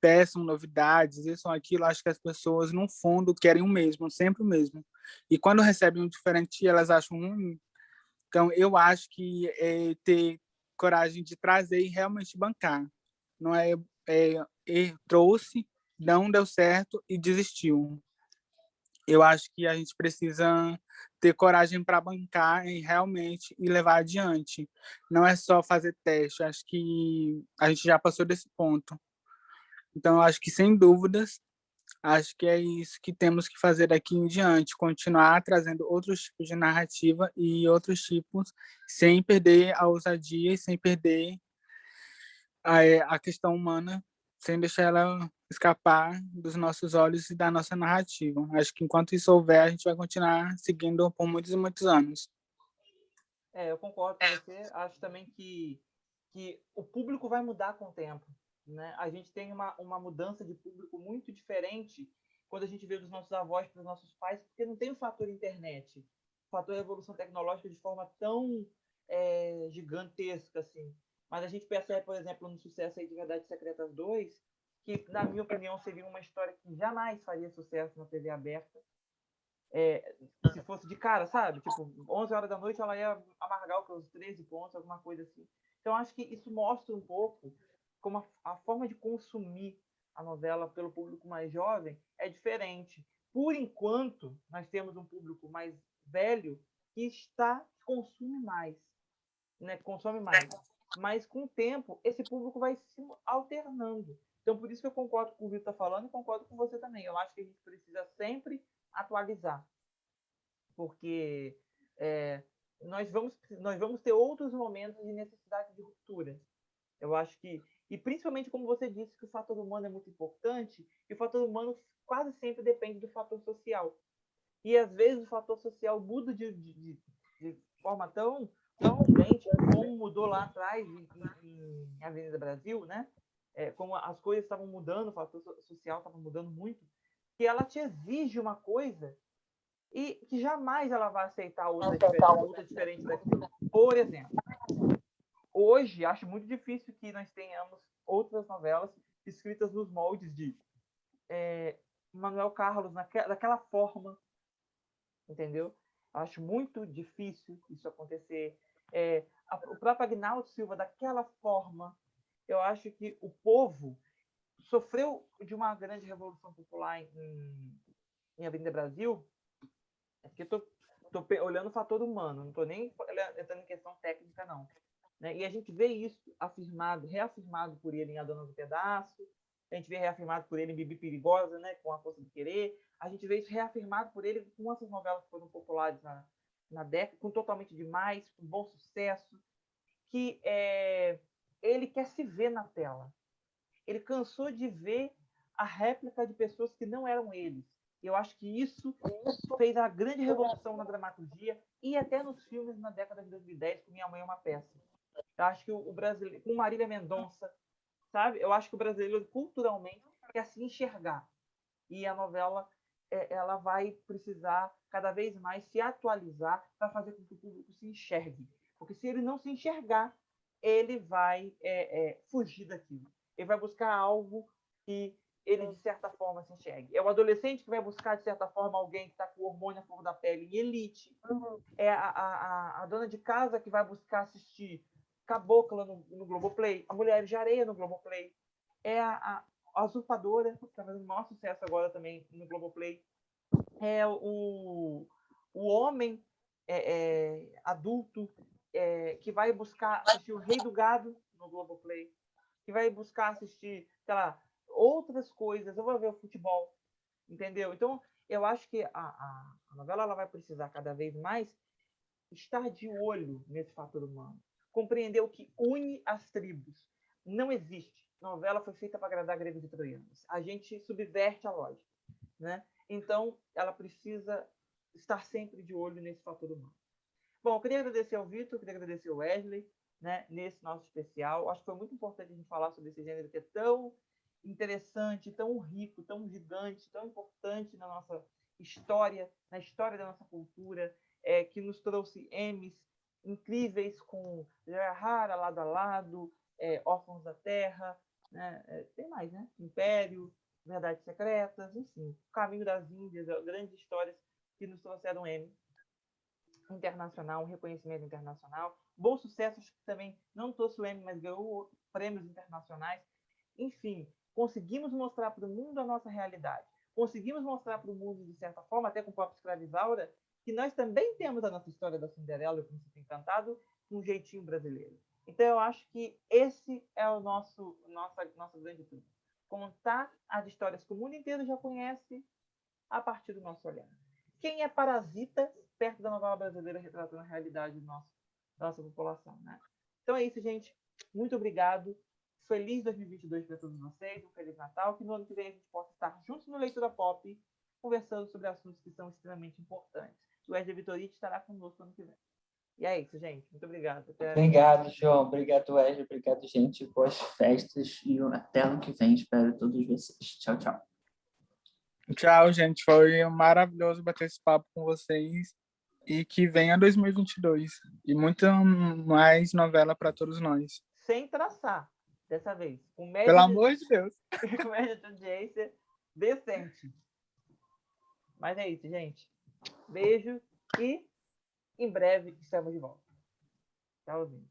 peçam novidades, isso ou aquilo, acho que as pessoas, no fundo, querem o mesmo, sempre o mesmo. E quando recebem um diferente, elas acham ruim. Então, eu acho que ter coragem de trazer e realmente bancar. Não trouxe, não deu certo e desistiu. Eu acho que a gente precisa ter coragem para bancar e realmente e levar adiante. Não é só fazer teste, acho que a gente já passou desse ponto. Então, eu acho que, sem dúvidas, acho que é isso que temos que fazer daqui em diante, continuar trazendo outros tipos de narrativa e outros tipos, sem perder a ousadia e sem perder a questão humana, sem deixar ela escapar dos nossos olhos e da nossa narrativa. Acho que enquanto isso houver, a gente vai continuar seguindo por muitos e muitos anos. Eu concordo com você. Acho também que o público vai mudar com o tempo, né? A gente tem uma mudança de público muito diferente quando a gente vê dos nossos avós para os nossos pais, porque não tem o fator internet, o fator evolução tecnológica de forma tão gigantesca assim. Mas a gente percebe, por exemplo, no sucesso aí de Verdades Secretas 2, que, na minha opinião, seria uma história que jamais faria sucesso na TV aberta, se fosse de cara, sabe? Tipo, 11 horas da noite ela ia amargar os 13 pontos, alguma coisa assim. Então, acho que isso mostra um pouco como a forma de consumir a novela pelo público mais jovem é diferente. Por enquanto, nós temos um público mais velho que consome mais, né? Consome mais. Mas, com o tempo, esse público vai se alternando. Então, por isso que eu concordo com o Vitor falando e concordo com você também. Eu acho que a gente precisa sempre atualizar, porque nós vamos ter outros momentos de necessidade de ruptura. Eu acho que, e principalmente como você disse que o fator humano é muito importante, e o fator humano quase sempre depende do fator social. E às vezes o fator social muda de forma tão urgente, como mudou lá atrás em Avenida Brasil, né? Como as coisas estavam mudando, o fator social estava mudando muito, que ela te exige uma coisa e que jamais ela vai aceitar outra diferente daquilo. Por exemplo, hoje acho muito difícil que nós tenhamos outras novelas escritas nos moldes de Manuel Carlos daquela forma, entendeu? Acho muito difícil isso acontecer. O próprio Agnaldo Silva daquela forma. Eu acho que o povo sofreu de uma grande revolução popular em Avenida Brasil. É porque estou olhando o fator humano, não estou nem entrando em questão técnica, não. Né? E a gente vê isso reafirmado por ele em A Dona do Pedaço, a gente vê reafirmado por ele em Bibi Perigosa, né? Com A Força do Querer, a gente vê isso reafirmado por ele com essas novelas que foram populares na década, com Totalmente Demais, com bom sucesso, que ele quer se ver na tela. Ele cansou de ver a réplica de pessoas que não eram eles. E eu acho que isso fez a grande revolução na dramaturgia e até nos filmes na década de 2010, com Minha Mãe é uma Peça. Eu acho que o brasileiro, com Marília Mendonça, sabe? Eu acho que o brasileiro culturalmente quer se enxergar. E a novela ela vai precisar cada vez mais se atualizar para fazer com que o público se enxergue. Porque se ele não se enxergar, ele vai fugir daquilo. Ele vai buscar algo que ele, de certa forma, se enxergue. É o adolescente que vai buscar, de certa forma, alguém que está com o hormônio à flor da pele em Elite. É a dona de casa que vai buscar assistir Cabocla no Globoplay, a Mulher de Areia no Globoplay. É a Usurpadora, que está fazendo o maior sucesso agora também no Globoplay. É o homem adulto que vai buscar assistir O Rei do Gado no Globoplay, que vai buscar assistir, sei lá, outras coisas. Eu vou ver o futebol, entendeu? Então, eu acho que a novela ela vai precisar cada vez mais estar de olho nesse fator humano, compreender o que une as tribos. Não existe. A novela foi feita para agradar gregos e troianos. A gente subverte a lógica, né? Então, ela precisa estar sempre de olho nesse fator humano. Bom, eu queria agradecer ao Vitor, queria agradecer ao Wesley, né, nesse nosso especial. Acho que foi muito importante a gente falar sobre esse gênero que é tão interessante, tão rico, tão gigante, tão importante na nossa história, na história da nossa cultura, que nos trouxe Emmys incríveis com Rara, Lado a Lado, Órfãos da Terra, né? Tem mais, né? Império, Verdades Secretas, enfim, O Caminho das Índias, grandes histórias que nos trouxeram Emmy internacional, um reconhecimento internacional. Bom Sucesso, acho que também não trouxe o Emmy, mas ganhou prêmios internacionais. Enfim, conseguimos mostrar para o mundo a nossa realidade. Conseguimos mostrar para o mundo, de certa forma, até com o próprio Escravizaura, que nós também temos a nossa história da Cinderela e o Príncipe Encantado com um jeitinho brasileiro. Então, eu acho que esse é o nosso grande truque. Contar as histórias que o mundo inteiro já conhece a partir do nosso olhar. Quem é Parasita perto da novela brasileira retratando a realidade da nossa população, né? Então é isso, gente. Muito obrigado. Feliz 2022 para todos vocês. Um Feliz Natal. Que no ano que vem a gente possa estar juntos no Leitura Pop, conversando sobre assuntos que são extremamente importantes. O Wesley Vitoriti estará conosco no ano que vem. E é isso, gente. Muito obrigado. Obrigado, João. Obrigado, Wesley. Obrigado, gente. Boas festas e até ano que vem. Espero todos vocês. Tchau, tchau. Tchau, gente. Foi maravilhoso bater esse papo com vocês. E que venha 2022. E muita mais novela para todos nós. Sem traçar, dessa vez. Pelo amor de Deus. Com média de audiência decente. Mas é isso, gente. Beijo e em breve estamos de volta. Tchauzinho.